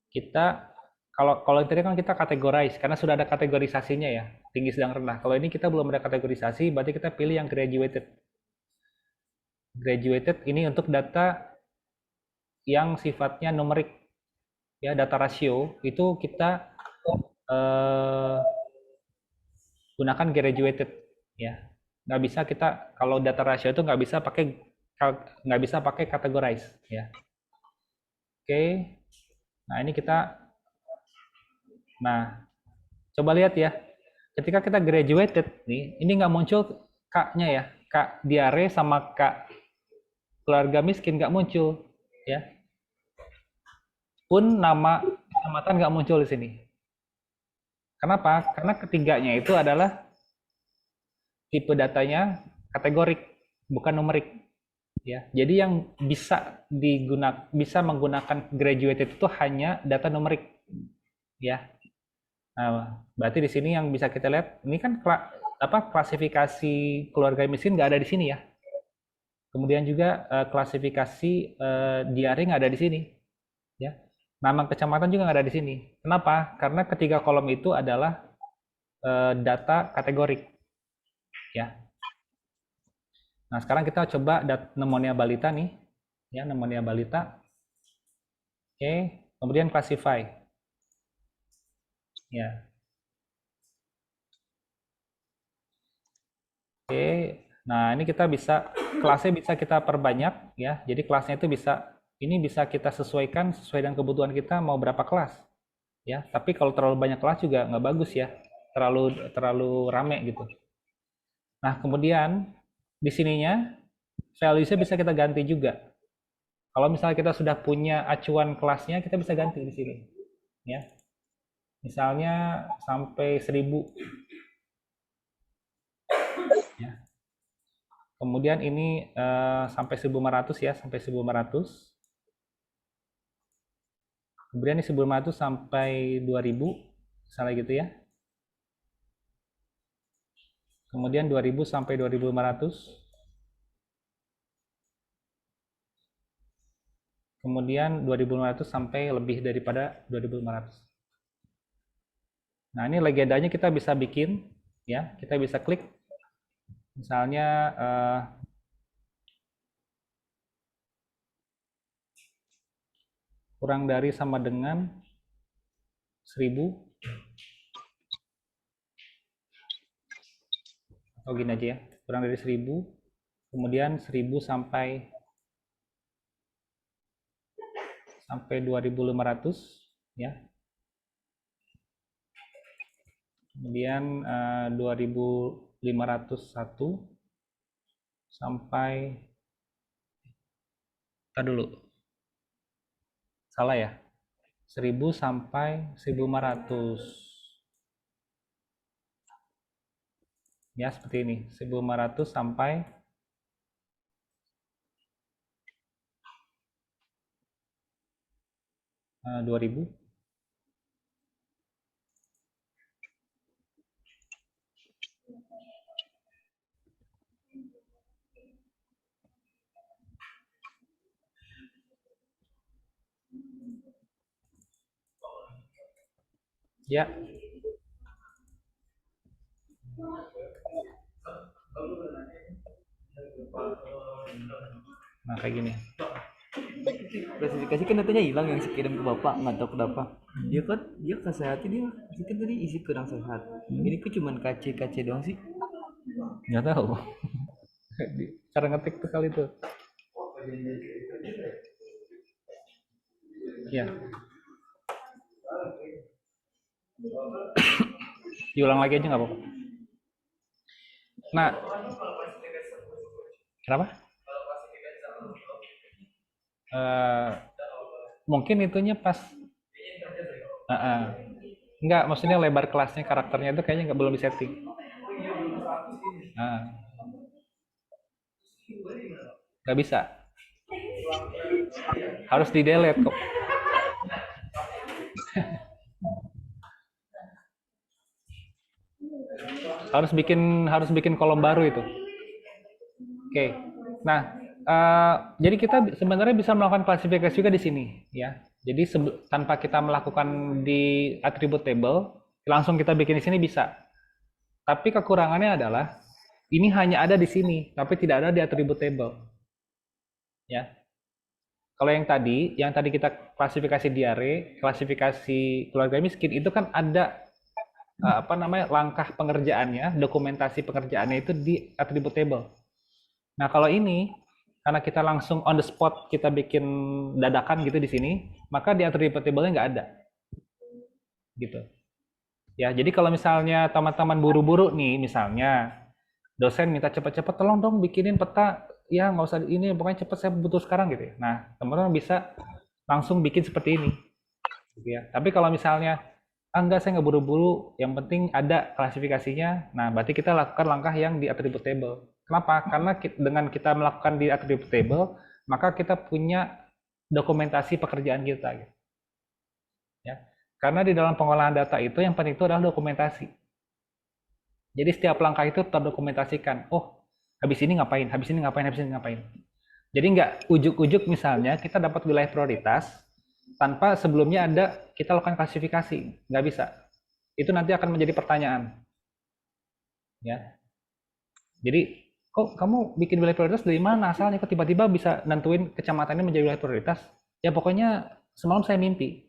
kita kalau tadi kan kita categorize karena sudah ada kategorisasinya ya, tinggi, sedang, rendah. Kalau ini kita belum ada kategorisasi, berarti kita pilih yang graduated. Graduated ini untuk data yang sifatnya numerik, ya, data rasio itu kita gunakan graduated, ya. Nggak bisa kita kalau data rasio itu nggak bisa pakai categorize, ya. Oke, nah ini kita. Nah, coba lihat ya, ketika kita graduated nih, ini nggak muncul K-nya ya, K diare sama K keluarga miskin nggak muncul, ya. Pun nama kecamatan nggak muncul di sini. Kenapa? Karena ketiganya itu adalah tipe datanya kategorik, bukan numerik, ya. Jadi yang bisa menggunakan graduated itu hanya data numerik, ya. Nah, berarti di sini yang bisa kita lihat, ini kan klasifikasi keluarga miskin nggak ada di sini ya. Kemudian juga klasifikasi diare nggak ada di sini, ya. Nama kecamatan juga nggak ada di sini. Kenapa? Karena ketiga kolom itu adalah data kategorik, ya. Nah, sekarang kita coba pneumonia balita nih, ya, pneumonia balita. Oke, kemudian classify. Ya. Oke, nah ini kita bisa kelasnya bisa kita perbanyak ya. Jadi kelasnya itu bisa kita sesuaikan sesuai dengan kebutuhan kita mau berapa kelas ya. Tapi kalau terlalu banyak kelas juga nggak bagus ya, terlalu rame gitu. Nah kemudian di sininya values-nya bisa kita ganti juga. Kalau misalnya kita sudah punya acuan kelasnya, kita bisa ganti di sini ya. Misalnya sampai 1000 ya. Kemudian ini sampai 1500 ya, sampai 1500. Kemudian ini 1500 sampai 2000 misalnya gitu ya. Kemudian 2000 sampai 2500. Kemudian 2500 sampai lebih daripada 2500. Nah, ini legendanya kita bisa bikin ya, kita bisa klik misalnya kurang dari sama dengan 1000 atau gini aja ya, kurang dari 1000, kemudian 1000 sampai 2500 ya. Kemudian 2501 sampai dulu. Salah ya. 1000 sampai 1500. Ya, seperti ini. 1500 sampai 2000. Ya. Nah, kayak gini. Klasifikasi kan datanya hilang yang kirim ke bapak, nggak tahu kenapa. Dia kasih hati, dia kan tadi isi kurang sehat. Ini kok cuman KC doang sih. Nggak tahu. Cara ngetik tuh kali itu. Ya. Diulang lagi aja nggak apa-apa. Nah, kenapa? Mungkin itunya pas. Enggak, maksudnya lebar kelasnya, karakternya itu kayaknya belum disetting. Nggak bisa. Harus di delete kok. harus bikin kolom baru itu. Oke. Nah, jadi kita sebenarnya bisa melakukan klasifikasi juga di sini, ya. Jadi tanpa kita melakukan di attribute table, langsung kita bikin di sini bisa. Tapi kekurangannya adalah ini hanya ada di sini, tapi tidak ada di attribute table. Ya. Kalau yang tadi kita klasifikasi diare, klasifikasi keluarga miskin itu kan ada langkah pengerjaannya, dokumentasi pengerjaannya itu di attribute table. Nah, kalau ini karena kita langsung on the spot kita bikin dadakan gitu di sini, maka di attribute table-nya nggak ada. Gitu. Ya, jadi kalau misalnya teman-teman buru-buru nih, misalnya dosen minta cepat-cepat, tolong dong bikinin peta, ya nggak usah ini, pokoknya cepat, saya butuh sekarang gitu ya. Nah, teman-teman bisa langsung bikin seperti ini. Gitu ya. Tapi kalau misalnya, enggak, saya nggak buru-buru, yang penting ada klasifikasinya, nah berarti kita lakukan langkah yang di attribute table. Kenapa? Karena dengan kita melakukan di attribute table, maka kita punya dokumentasi pekerjaan kita. Gitu. Ya. Karena di dalam pengolahan data itu yang penting itu adalah dokumentasi. Jadi setiap langkah itu terdokumentasikan. Oh, habis ini ngapain, habis ini ngapain, habis ini ngapain. Jadi nggak ujuk-ujuk misalnya kita dapat wilayah prioritas tanpa sebelumnya ada kita lakukan klasifikasi. Nggak bisa. Itu nanti akan menjadi pertanyaan. Ya. Jadi, kok kamu bikin wilayah prioritas dari mana asalnya? Kok tiba-tiba bisa nentuin kecamatannya menjadi wilayah prioritas? Ya pokoknya semalam saya mimpi.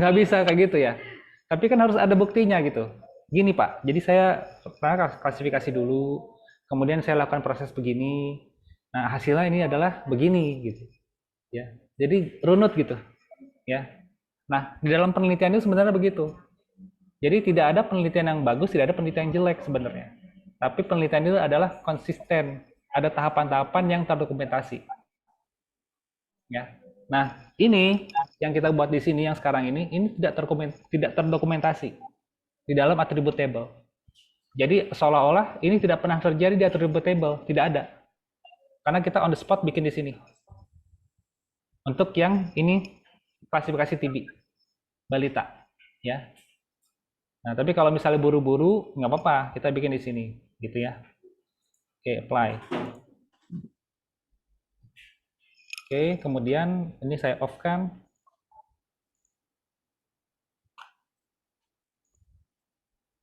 Nggak bisa kayak gitu ya. Tapi kan harus ada buktinya gitu. Gini Pak, jadi saya pernah klasifikasi dulu, kemudian saya lakukan proses begini. Nah hasilnya ini adalah begini gitu. Ya, jadi runut gitu. Ya. Nah di dalam penelitian itu sebenarnya begitu. Jadi tidak ada penelitian yang bagus, tidak ada penelitian yang jelek sebenarnya. Tapi penelitian itu adalah konsisten, ada tahapan-tahapan yang terdokumentasi. Ya. Nah, ini yang kita buat di sini yang sekarang ini tidak terdokumentasi di dalam attribute table. Jadi seolah-olah ini tidak pernah terjadi di attribute table, tidak ada. Karena kita on the spot bikin di sini. Untuk yang ini klasifikasi TB balita, ya. Nah, tapi kalau misalnya buru-buru nggak apa-apa, kita bikin di sini, gitu ya. Oke, apply. Oke, kemudian ini saya off-kan.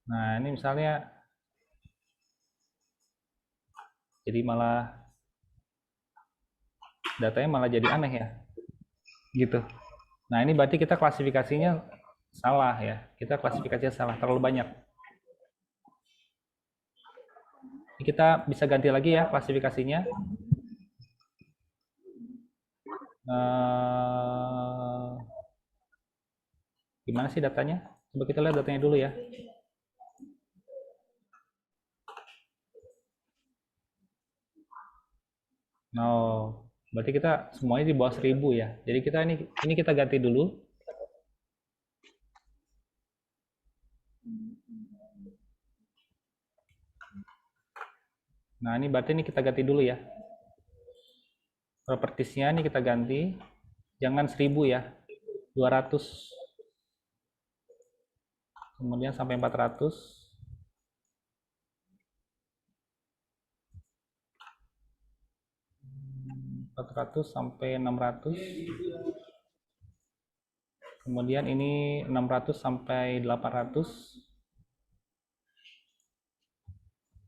Nah, ini misalnya jadi malah datanya malah jadi aneh ya. Gitu. Nah, ini berarti kita klasifikasinya salah ya. Kita klasifikasinya salah, terlalu banyak. Ini kita bisa ganti lagi ya klasifikasinya. Gimana sih datanya? Coba kita lihat datanya dulu ya. No, berarti kita semuanya di bawah 1000 ya. Jadi kita ini kita ganti dulu. Nah, ini berarti ini kita ganti dulu ya. Propertiesnya ini kita ganti. Jangan 1000 ya. 200. Kemudian sampai 400. 400 sampai 600. Kemudian ini 600 sampai 800.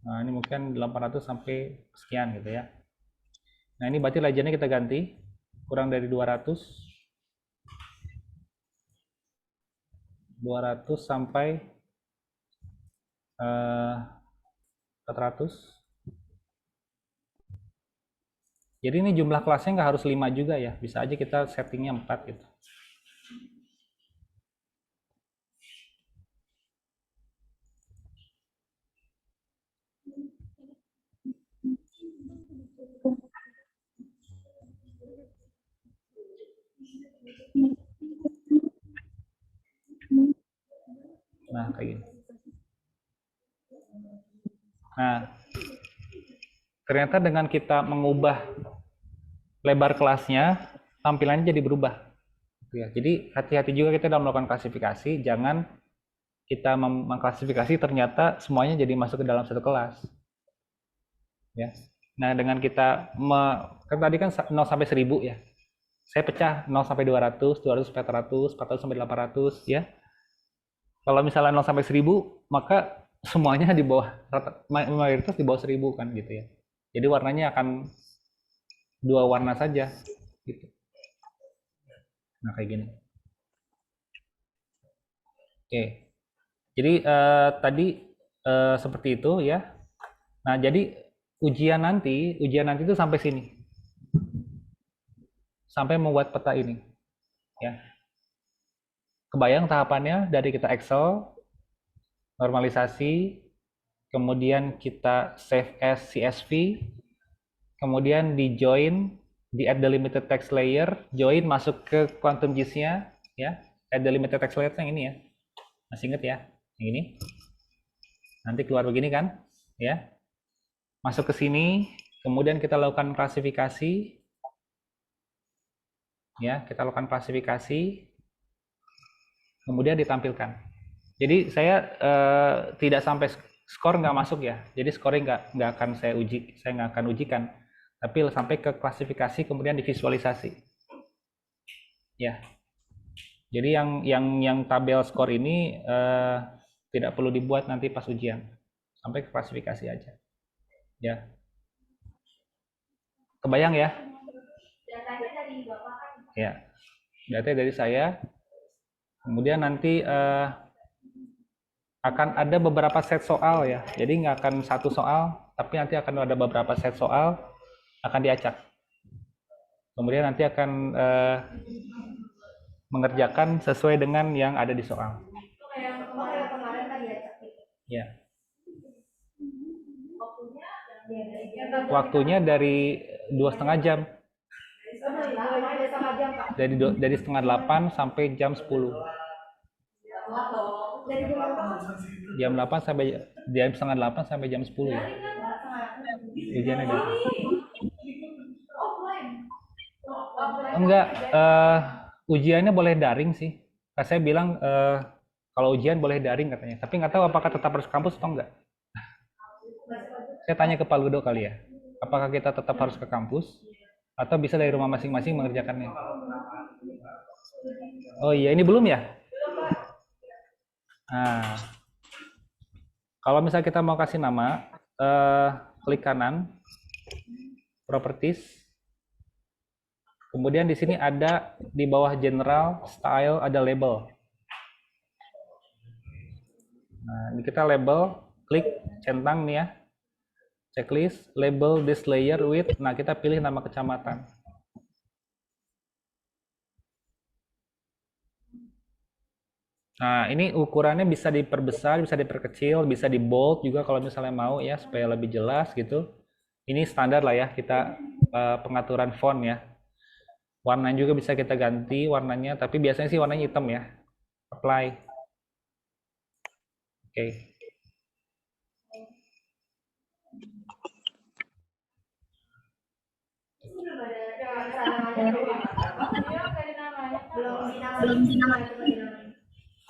Nah, ini mungkin 800 sampai sekian gitu ya. Nah, ini berarti legendnya kita ganti. Kurang dari 200. 200 sampai 400. Jadi ini jumlah kelasnya nggak harus 5 juga ya. Bisa aja kita settingnya 4 gitu. Nah, kayak gini. Nah, ternyata dengan kita mengubah lebar kelasnya, tampilannya jadi berubah. Ya, jadi hati-hati juga kita dalam melakukan klasifikasi, jangan kita mengklasifikasi ternyata semuanya jadi masuk ke dalam satu kelas. Ya. Nah, dengan kita kan tadi kan 0 sampai 1000 ya. Saya pecah 0 sampai 200, 200 sampai 400, 400 sampai 800 ya. Kalau misalnya 0 sampai 1000, maka semuanya di bawah mayoritas di bawah 1000 kan gitu ya. Jadi warnanya akan 2 warna saja gitu. Nah, kayak gini. Oke. Jadi tadi seperti itu ya. Nah, jadi ujian nanti itu sampai sini. Sampai membuat peta ini. Ya. Kebayang tahapannya dari kita Excel, normalisasi, kemudian kita save as CSV, kemudian di join, di add delimited text layer, join masuk ke quantum GIS-nya, ya, add delimited text layer yang ini ya. Masih ingat ya, yang ini. Nanti keluar begini kan, ya. Masuk ke sini, kemudian kita lakukan klasifikasi, ya, kita lakukan klasifikasi, kemudian ditampilkan. Jadi saya tidak sampai skor nggak masuk ya, jadi scoring nggak akan saya nggak akan ujikan, tapi sampai ke klasifikasi kemudian divisualisasi. Ya, jadi yang tabel skor ini tidak perlu dibuat nanti pas ujian, sampai ke klasifikasi aja. Ya, kebayang ya? Datanya dari Bapak kan? Ya, data dari saya. Kemudian nanti akan ada beberapa set soal ya. Jadi nggak akan satu soal, tapi nanti akan ada beberapa set soal akan diacak. Kemudian nanti akan mengerjakan sesuai dengan yang ada di soal. Itu kayak kemarin tadi diacak gitu. Ya. Waktunya Waktunya dari 2,5 jam. Dari setengah 8 sampai jam 10. Jam 8 sampai jam setengah 8 sampai jam 10 ya. Ujiannya dari. Enggak, ujiannya boleh daring sih. Saya bilang kalau ujian boleh daring katanya. Tapi nggak tahu apakah tetap harus kampus atau enggak. Saya tanya ke Pak Ludo kali ya. Apakah kita tetap harus ke kampus atau bisa dari rumah masing-masing mengerjakannya? Oh iya, ini belum ya? Nah, kalau misalnya kita mau kasih nama, klik kanan, properties. Kemudian di sini ada di bawah general, style, ada label. Nah, ini kita label, klik centang nih ya. Checklist, label this layer with, nah kita pilih nama kecamatan. Nah, ini ukurannya bisa diperbesar, bisa diperkecil, bisa di bold juga kalau misalnya mau ya, supaya lebih jelas gitu. Ini standar lah ya, kita pengaturan font ya. Warnanya juga bisa kita ganti warnanya, tapi biasanya sih warnanya hitam ya. Apply. Oke.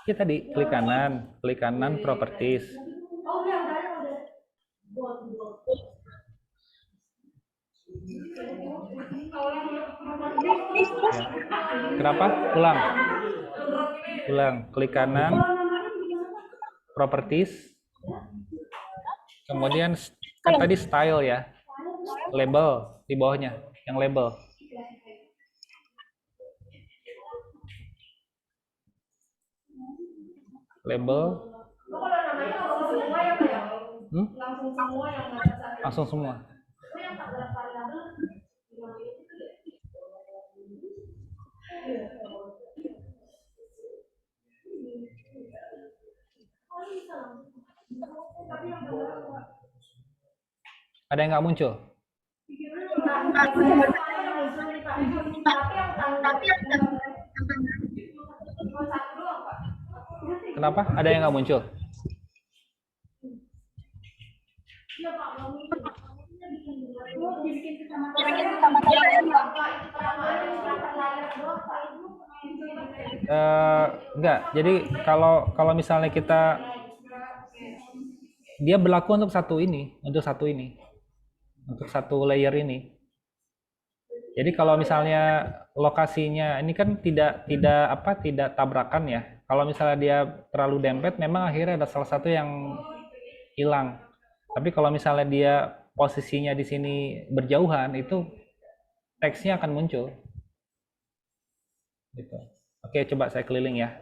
Kita tadi klik kanan properties. Oh udah. Kenapa? Ulang. Klik kanan properties. Kemudian kan tadi style ya. Label di bawahnya, yang label. Label. Kalau namanya langsung semua ya Pak ya? Langsung semua yang Langsung semua. yang tak variabel Ada yang nggak muncul? Kenapa? Ada yang nggak muncul? enggak. Jadi kalau kalau misalnya dia berlaku untuk untuk satu layer ini. Jadi kalau misalnya lokasinya ini kan tidak tabrakan ya. Kalau misalnya dia terlalu dempet, memang akhirnya ada salah satu yang hilang. Tapi kalau misalnya dia posisinya di sini berjauhan, itu teksnya akan muncul. Gitu. Oke, coba saya keliling ya.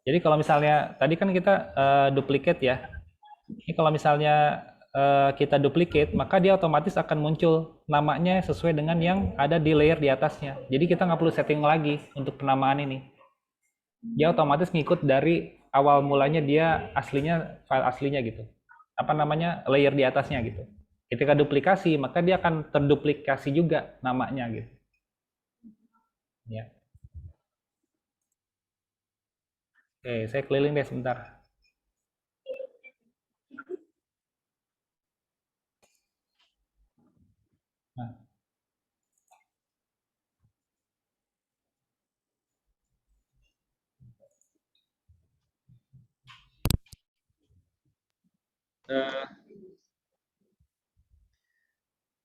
Jadi kalau misalnya tadi kan kita duplicate ya. Ini kalau misalnya kita duplicate, maka dia otomatis akan muncul namanya sesuai dengan yang ada di layer di atasnya. Jadi kita nggak perlu setting lagi untuk penamaan ini. Dia otomatis ngikut dari awal mulanya dia aslinya, file aslinya gitu. Apa namanya, layer di atasnya gitu. Ketika duplikasi, maka dia akan terduplikasi juga namanya gitu. Ya. Oke, saya keliling deh sebentar. Nah,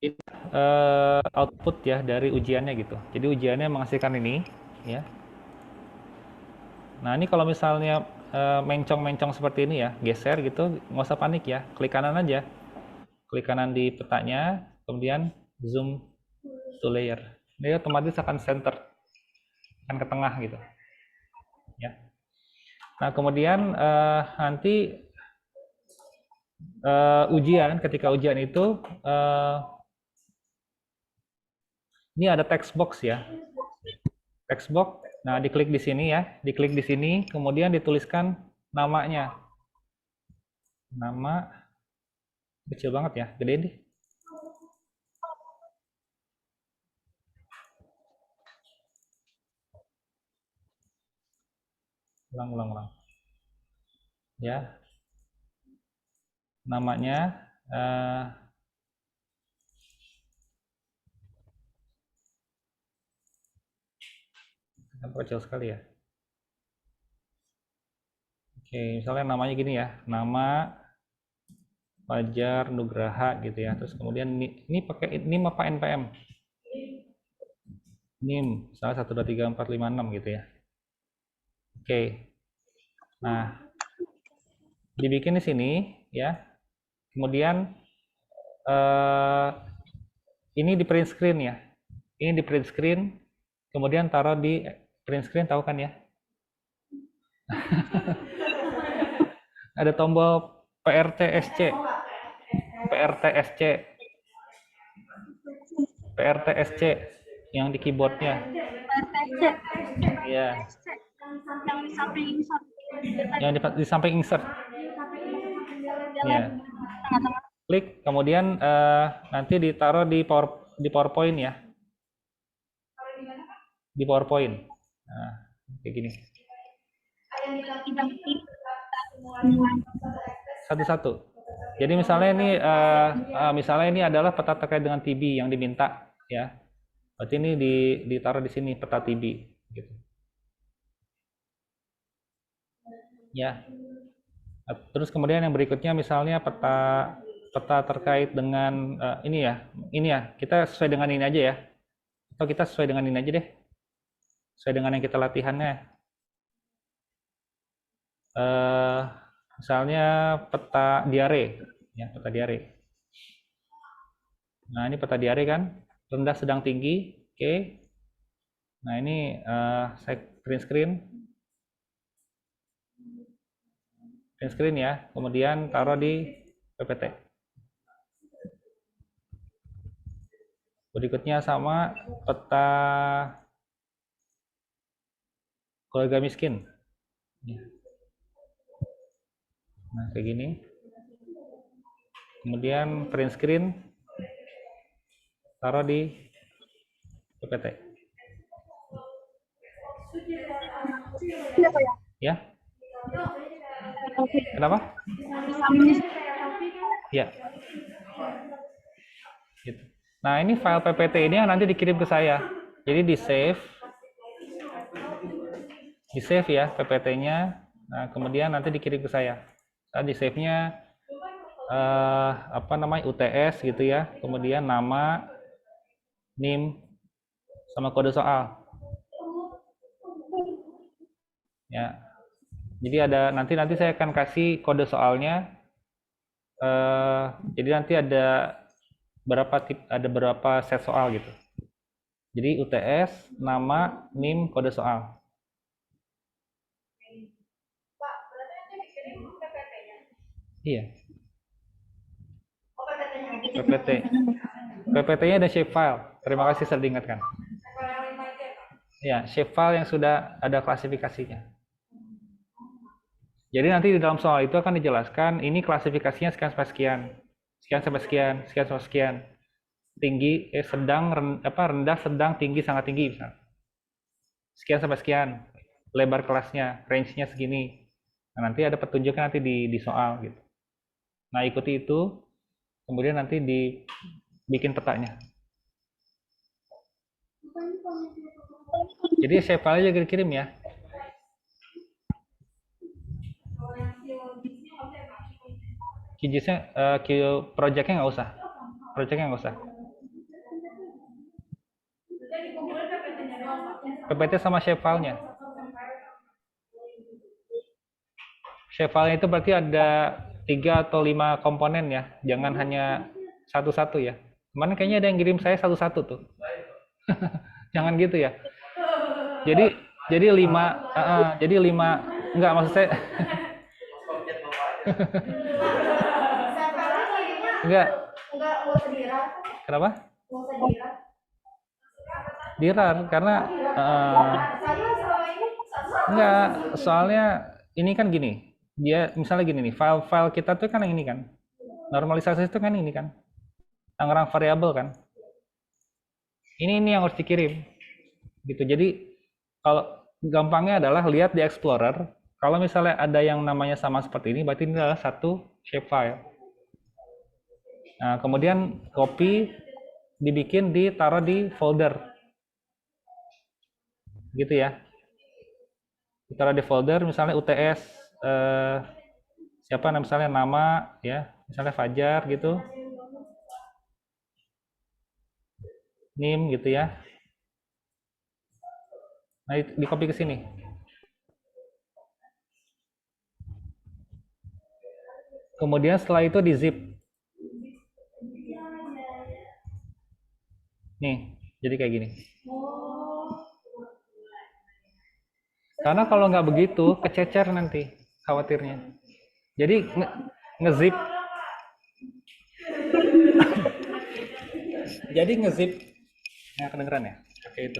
ini output ya dari ujiannya gitu. Jadi ujiannya menghasilkan ini, ya. Nah ini kalau misalnya mencong-mencong seperti ini ya, geser gitu, nggak usah panik ya, klik kanan aja. Klik kanan di petanya, kemudian zoom to layer. Dia otomatis akan center, akan ke tengah gitu. Ya. Nah kemudian nanti ketika ujian itu ini ada text box ya, text box. Nah diklik di sini ya, diklik di sini, kemudian dituliskan namanya, nama kecil banget ya, gede deh. Ulang. Ya, namanya kecil sekali ya. Oke, misalnya namanya gini ya, nama Fajar Nugraha gitu ya. Terus kemudian ini pakai NIM apa NPM? NIM, misalnya 1234566 gitu ya. Oke. Nah, dibikin di sini ya. Kemudian ini di print screen ya. Ini di print screen, kemudian taruh di print screen, tahu kan ya? Ada tombol PRTSC, PRTSC, PRTSC yang di keyboardnya. Iya. Yang di samping insert. Yang di samping insert. Ya. Klik, kemudian nanti ditaruh di PowerPoint ya. Di PowerPoint. Nah, kayak gini. Satu-satu. Jadi misalnya ini adalah peta terkait dengan TB yang diminta ya. Berarti ini ditaruh di sini peta TB gitu. Ya. Terus kemudian yang berikutnya misalnya peta terkait dengan ini ya. Kita sesuai dengan ini aja ya. Atau kita sesuai dengan ini aja deh. Sesuai dengan yang kita latihannya. Misalnya peta diare, ya peta diare. Nah ini peta diare kan, rendah, sedang, tinggi, oke. Nah ini saya print screen ya, kemudian taruh di PPT. Berikutnya sama peta keluarga miskin. Nah, kayak gini. Kemudian print screen, taruh di PPT. Iya, Pak, ya. Ya, Oke. kenapa? Sampingnya Ya. Gitu. Nah, ini file PPT ini yang nanti dikirim ke saya. Jadi di save ya PPT-nya. Nah, kemudian nanti dikirim ke saya. Nah, di save-nya apa namanya UTS gitu ya. Kemudian nama, NIM, sama kode soal. Ya. Jadi ada nanti saya akan kasih kode soalnya. Jadi nanti ada berapa set soal gitu. Jadi UTS, nama, NIM, kode soal. Pak, berarti nanti dikirim PPT-nya. Iya, Oh, PPT-nya. PPT. PPT-nya ada shapefile. Terima kasih sudah diingatkan. Level 5 aja, Pak. Ya, shapefile yang sudah ada klasifikasinya. Jadi nanti di dalam soal itu akan dijelaskan ini klasifikasinya sekian sampai sekian, sekian sampai sekian, sekian sampai sekian, tinggi, sedang, rendah, sedang, tinggi, sangat tinggi, misalnya. Sekian sampai sekian, lebar kelasnya, range-nya segini. Nah, nanti ada petunjuknya nanti di soal gitu. Nah, ikuti itu, kemudian nanti dibikin petanya. Jadi shapefile aja kirim ya. QGIS-nya, project-nya nggak usah. Project-nya nggak usah. Jadi dikumpulin PPT-nya doang, Pak. PPT sama shapefile-nya. Shapefile itu berarti ada 3 atau 5 komponen ya. Jangan hanya satu-satu ya. Kemarin kayaknya ada yang kirim saya satu-satu tuh. Jangan gitu ya. Jadi 5, enggak maksud saya. Enggak. Enggak usah dirar. Kenapa? Enggak usah dirar. Dirar karena Saya selama ini enggak, soalnya ini kan gini. Dia misalnya gini nih, file-file kita tuh kan yang ini kan. Normalisasi itu kan ini kan. Tangerang variabel kan. Ini yang harus dikirim. Gitu. Jadi kalau gampangnya adalah lihat di Explorer, kalau misalnya ada yang namanya sama seperti ini, berarti ini adalah satu shapefile. Nah, kemudian copy, dibikin, ditaruh di folder. Gitu ya. Ditaruh di folder, misalnya UTS, siapa misalnya nama, ya, misalnya Fajar gitu. NIM gitu ya. Nah, di copy ke sini. Kemudian setelah itu di zip. Nih, jadi kayak gini. Karena kalau nggak begitu, kececer nanti khawatirnya. Jadi ngezip. Jadi ngezip. Nah, kedengeran ya? Oke itu.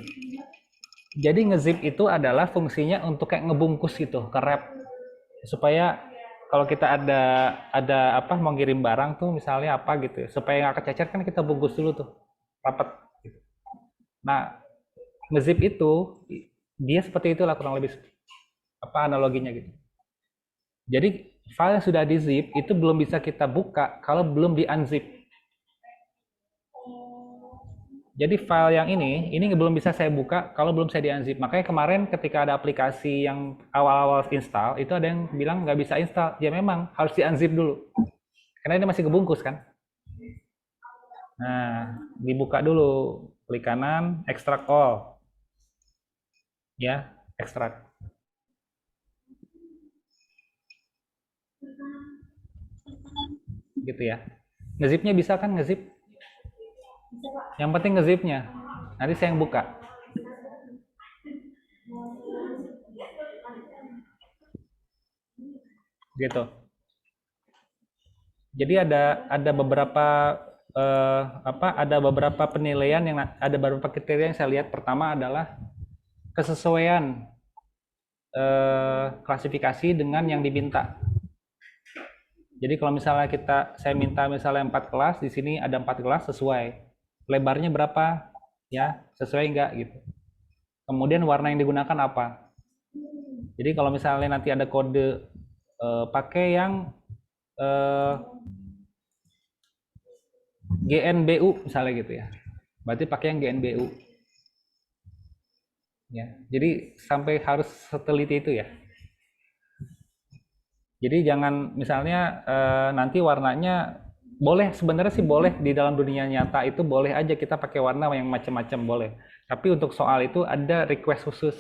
Jadi ngezip itu adalah fungsinya untuk kayak ngebungkus gitu, ke wrap. Supaya kalau kita ada apa mau ngirim barang tuh misalnya apa gitu, supaya nggak kececer kan kita bungkus dulu tuh, rapat. Gitu. Nah, ngezip itu dia seperti itulah kurang lebih apa analoginya gitu. Jadi file yang sudah di zip itu belum bisa kita buka kalau belum di unzip. Jadi file yang ini belum bisa saya buka kalau belum saya di unzip. Makanya kemarin ketika ada aplikasi yang awal-awal install itu ada yang bilang nggak bisa install. Ya memang harus di unzip dulu. Karena ini masih kebungkus kan. Nah, dibuka dulu. Klik kanan, extract all. Ya, extract. Gitu ya. Ngezipnya bisa kan ngezip? Yang penting ngezipnya. Nanti saya yang buka. Gitu. Jadi ada beberapa ada beberapa penilaian yang ada beberapa kriteria yang saya lihat. Pertama adalah kesesuaian klasifikasi dengan yang diminta. Jadi kalau misalnya saya minta misalnya 4 kelas, di sini ada 4 kelas sesuai. Lebarnya berapa? Ya, sesuai enggak gitu. Kemudian warna yang digunakan apa? Jadi kalau misalnya nanti ada kode pakai yang GNBU misalnya gitu ya. Berarti pakai yang GNBU. Ya, jadi sampai harus seteliti itu ya. Jadi jangan misalnya nanti warnanya boleh, sebenarnya sih boleh di dalam dunia nyata itu boleh aja kita pakai warna yang macam-macam boleh. Tapi untuk soal itu ada request khusus.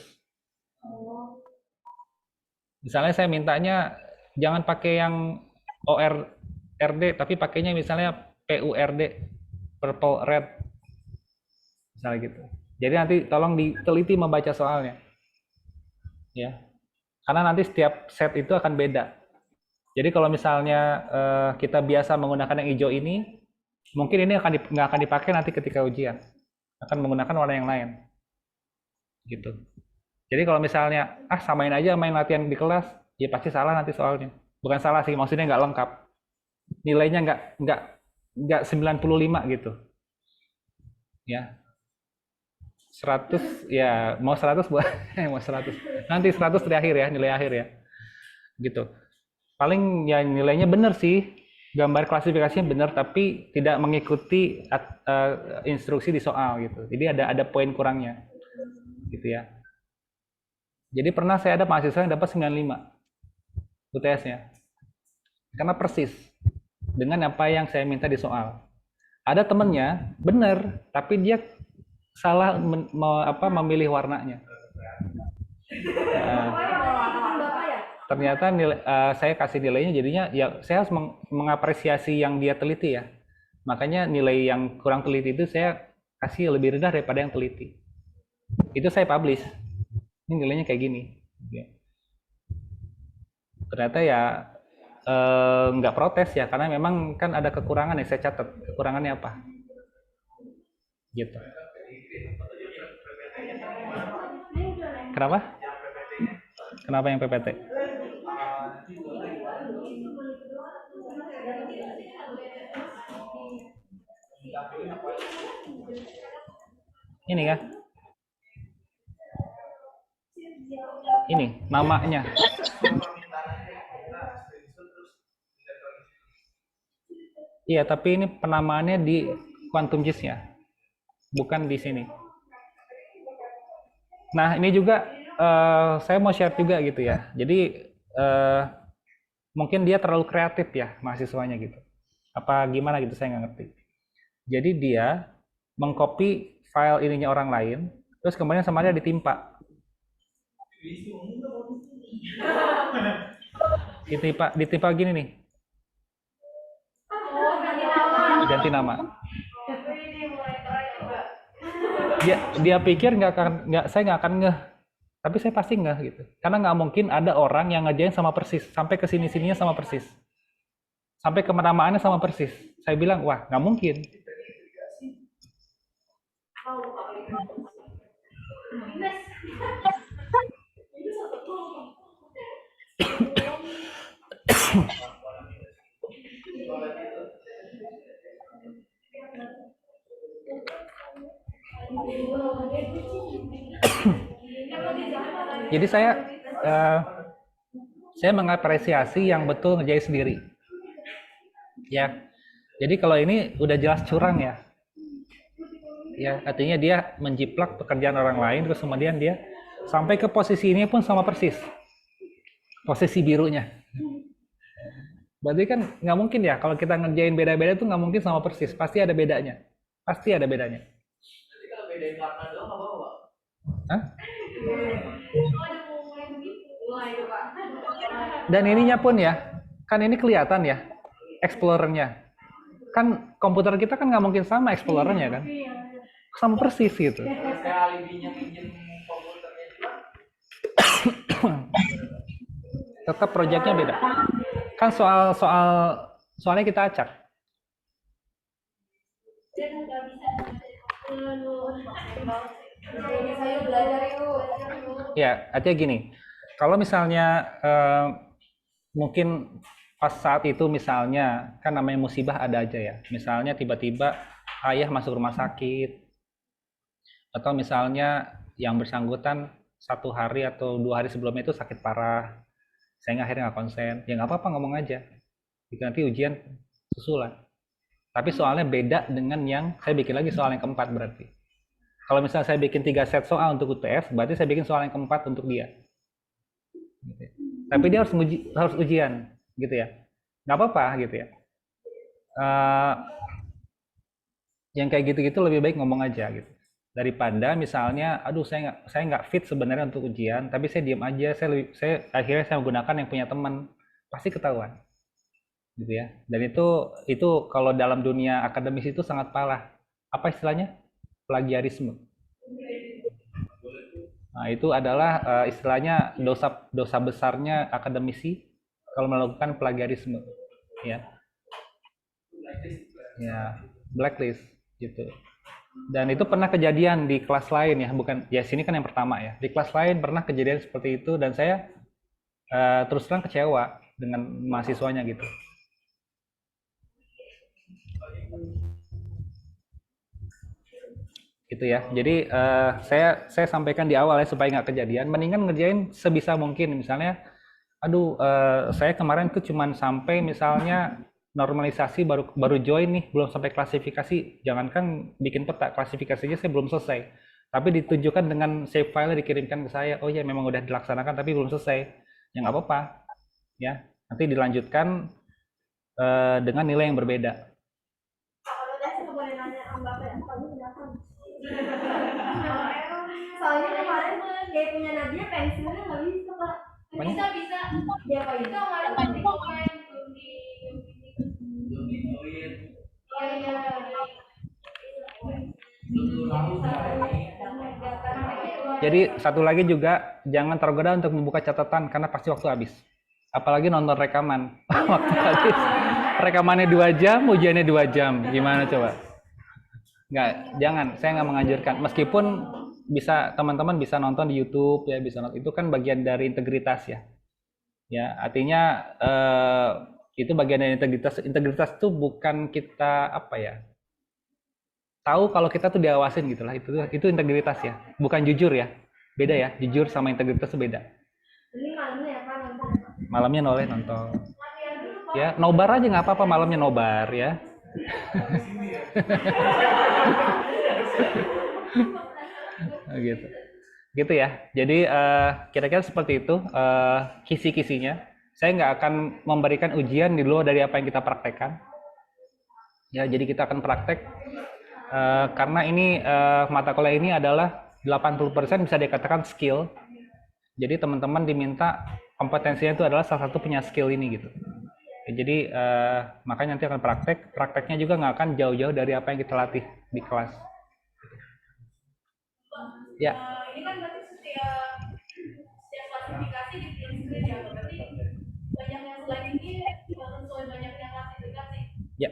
Misalnya saya mintanya jangan pakai yang ORD tapi pakainya misalnya PURD, purple red. Misalnya gitu. Jadi nanti tolong diteliti membaca soalnya. Ya. Karena nanti setiap set itu akan beda. Jadi kalau misalnya kita biasa menggunakan yang hijau ini, mungkin ini nggak akan dipakai nanti ketika ujian. Akan menggunakan warna yang lain. Gitu. Jadi kalau misalnya, samain aja main latihan di kelas, ya pasti salah nanti soalnya. Bukan salah sih, maksudnya nggak lengkap. Nilainya nggak 95 gitu. Ya. 100, ya mau 100 buat, mau 100. Nanti 100 di akhir ya, nilai akhir ya. Gitu. Paling ya nilainya benar sih, gambar klasifikasinya benar tapi tidak mengikuti instruksi di soal gitu. Jadi ada poin kurangnya gitu ya. Jadi pernah saya ada mahasiswa yang dapat 95 UTS-nya karena persis dengan apa yang saya minta di soal. Ada temennya benar tapi dia salah memilih warnanya. Ternyata saya kasih nilainya jadinya ya saya harus mengapresiasi yang dia teliti ya. Makanya nilai yang kurang teliti itu saya kasih lebih rendah daripada yang teliti. Itu saya publish. Ini nilainya kayak gini. Ternyata ya nggak protes ya karena memang kan ada kekurangan ya, saya catat kekurangannya apa. Gitu. Kenapa? Kenapa yang PPT? Ini kan? Ini namanya. Iya, tapi ini penamaannya di quantum gist-nya, bukan di sini. Nah, ini juga saya mau share juga gitu ya. Jadi mungkin dia terlalu kreatif ya mahasiswanya gitu. Apa gimana gitu saya nggak ngerti. Jadi dia mengcopy file ininya orang lain, terus kemudian sama dia ditimpa. Ditimpa gini nih. Ganti nama. Dia pikir saya nggak akan ngeh, tapi saya pasti ngeh gitu. Karena nggak mungkin ada orang yang ngerjain sama persis, sampai ke sininya sama persis, sampai ke penamaannya sama persis. Saya bilang wah nggak mungkin. Jadi saya mengapresiasi yang betul ngerjain sendiri. Ya. Jadi kalau ini udah jelas curang ya. Ya, artinya dia menjiplak pekerjaan orang lain terus kemudian dia sampai ke posisi ini pun sama persis. Posisi birunya. Berarti kan nggak mungkin ya kalau kita ngerjain beda-beda tuh nggak mungkin sama persis. Pasti ada bedanya. Pasti ada bedanya. Jadi kalau bedain warna doang nggak apa-apa? Hah? Dan ininya pun ya, kan ini kelihatan ya, Explorer-nya. Kan komputer kita kan nggak mungkin sama Explorer-nya kan, sama persis gitu. Saya alibinya pinjem komputernya juga. Tetap proyeknya beda. Kan soalnya kita acak. Dan nggak bisa saya belajar yuk. Ya, artinya gini, kalau misalnya mungkin pas saat itu misalnya, kan namanya musibah ada aja ya. Misalnya tiba-tiba ayah masuk rumah sakit, atau misalnya yang bersangkutan 1 hari atau 2 hari sebelumnya itu sakit parah, sehingga akhirnya nggak konsen. Ya nggak apa-apa, ngomong aja. Jika nanti ujian susulan. Tapi soalnya beda dengan yang saya bikin lagi soal yang keempat berarti. Kalau misalnya saya bikin 3 set soal untuk UTS, berarti saya bikin soal yang keempat untuk dia. Gitu ya. Tapi dia harus ujian, gitu ya. Nggak apa-apa, gitu ya. Yang kayak gitu-gitu lebih baik ngomong aja, gitu. Daripada misalnya, aduh saya nggak fit sebenarnya untuk ujian, tapi saya diam aja, saya akhirnya saya menggunakan yang punya teman, pasti ketahuan, gitu ya. Dan itu kalau dalam dunia akademis itu sangat parah. Apa istilahnya? Plagiarisme. Nah, itu adalah istilahnya dosa besarnya akademisi kalau melakukan plagiarisme, ya. Ya, blacklist gitu. Dan itu pernah kejadian di kelas lain ya, bukan ya sini kan yang pertama ya. Di kelas lain pernah kejadian seperti itu dan saya terus terang kecewa dengan mahasiswanya gitu. Gitu ya. Jadi saya sampaikan di awal ya supaya nggak kejadian. Mendingan ngerjain sebisa mungkin. Misalnya, aduh saya kemarin tuh cuman sampai misalnya normalisasi baru join nih, belum sampai klasifikasi. Jangankan bikin peta, klasifikasinya saya belum selesai. Tapi ditunjukkan dengan save file dikirimkan ke saya. Oh ya memang udah dilaksanakan tapi belum selesai. Ya nggak apa-apa. Ya, nanti dilanjutkan dengan nilai yang berbeda. Kalau udah sih boleh nanya Mbak ya, kamu kenapa? Soalnya kemarin kayak punya Nadia pensilnya nggak bisa Pak. Bisa. Ya Pak itu kemarin pentingnya belum di iya. Jadi satu lagi juga jangan tergoda untuk membuka catatan karena pasti waktu habis. Apalagi nonton rekaman. Waktu habis. Rekamannya 2 jam, ujiannya 2 jam. Gimana coba? Nggak, jangan. Saya nggak menganjurkan. Meskipun bisa teman-teman bisa nonton di YouTube ya, bisa nonton. Itu kan bagian dari integritas ya. Ya, artinya itu bagian dari integritas. Integritas itu bukan kita apa ya? Tahu kalau kita tuh diawasin gitu lah, itu integritas ya, bukan jujur ya, beda ya, jujur sama integritas itu beda. Ini malamnya ya Pak nonton. Malamnya boleh nonton ya, nobar aja nggak apa-apa, malamnya nobar ya. gitu ya. Jadi kira-kira seperti itu kisi-kisinya. Saya nggak akan memberikan ujian di luar dari apa yang kita praktekkan ya. Jadi kita akan praktek karena ini mata kuliah ini adalah 80% bisa dikatakan skill. Jadi teman-teman diminta kompetensinya itu adalah salah satu punya skill ini gitu. Jadi makanya nanti akan prakteknya juga nggak akan jauh-jauh dari apa yang kita latih di kelas. Ya. Ini kan berarti setiap klasifikasi dibikin sendiri ya, berarti banyak yang selain ini sesuai banyaknya klasifikasi. Ya.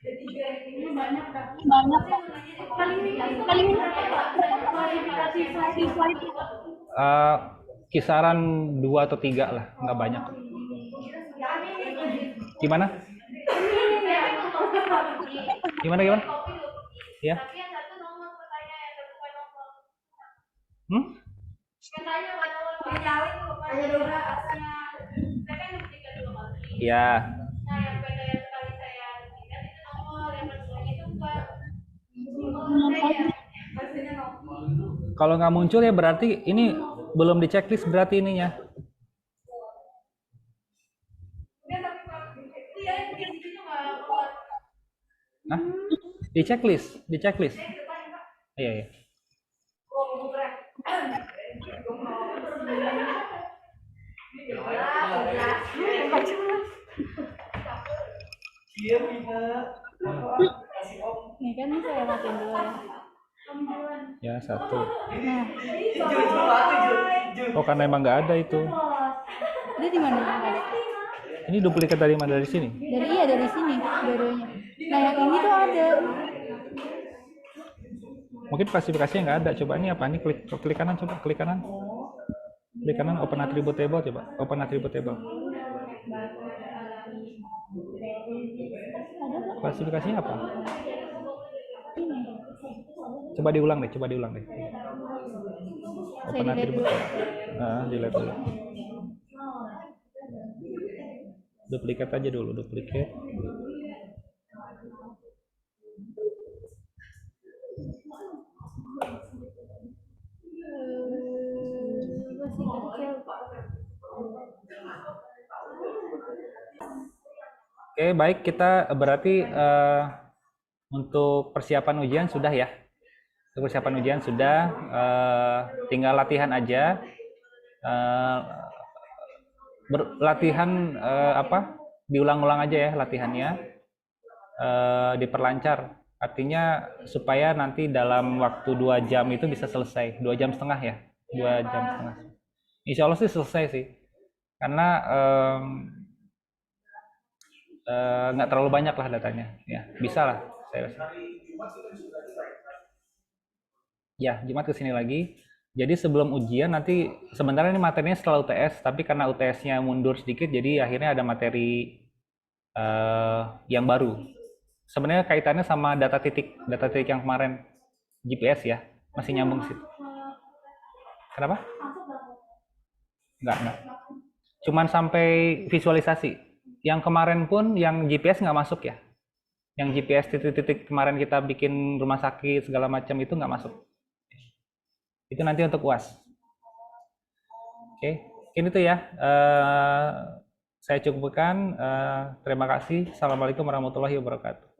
Jadi ini banyak kan? Banyak. Kali ini klasifikasi slide. Kisaran 2 atau 3 lah, nggak banyak. Gimana? Gimana? Ya. Tapi yang satu nomor pertanyaan, yang satu bukan nomor. Katanya bukan nomor nyalin hanya dua asnya. Saya kan ketika 2 kali. Ya. Nah yang beda yang sekali saya tidak itu nomor, yang keduanya itu bukan. Maksudnya nomor. Kalau nggak muncul ya berarti ini belum di checklist berarti ininya. Nah, di checklist. Iya. Nih kan saya matiin dulu ya. Ya, 1. Oh, karena emang nggak ada itu. Dia di mana yang ada? Ini duplikat dari mana? Dari sini? Dari sini dua-duanya. Nah yang ini tuh ada. Mungkin klasifikasinya nggak ada. Coba ini apa? Ini klik kanan, coba klik kanan. Klik kanan, open attribute table, coba. Open attribute table. Klasifikasinya apa? Coba diulang deh. Open Saya delete attribute. dulu. Delete dulu. Duplikat aja dulu, duplikat. Oke, baik, kita berarti untuk persiapan ujian sudah ya. Untuk persiapan ujian sudah, tinggal latihan aja. Latihan diulang-ulang aja ya latihannya, diperlancar. Artinya supaya nanti dalam waktu 2 jam itu bisa selesai, 2 jam setengah ya, 2 jam setengah. Insya Allah sih selesai sih, karena nggak terlalu banyak lah datanya, ya bisa lah saya rasa. Ya, Jumat kesini lagi. Jadi sebelum ujian nanti sebenarnya ini materinya setelah UTS, tapi karena UTS-nya mundur sedikit, jadi akhirnya ada materi yang baru. Sebenarnya kaitannya sama data titik yang kemarin GPS ya, masih nyambung sih. Kenapa? Enggak. Cuman sampai visualisasi. Yang kemarin pun yang GPS nggak masuk ya. Yang GPS titik-titik kemarin kita bikin rumah sakit segala macam itu nggak masuk. Itu nanti untuk UAS. Oke, mungkin itu ya. Saya cukupkan. Terima kasih. Assalamualaikum warahmatullahi wabarakatuh.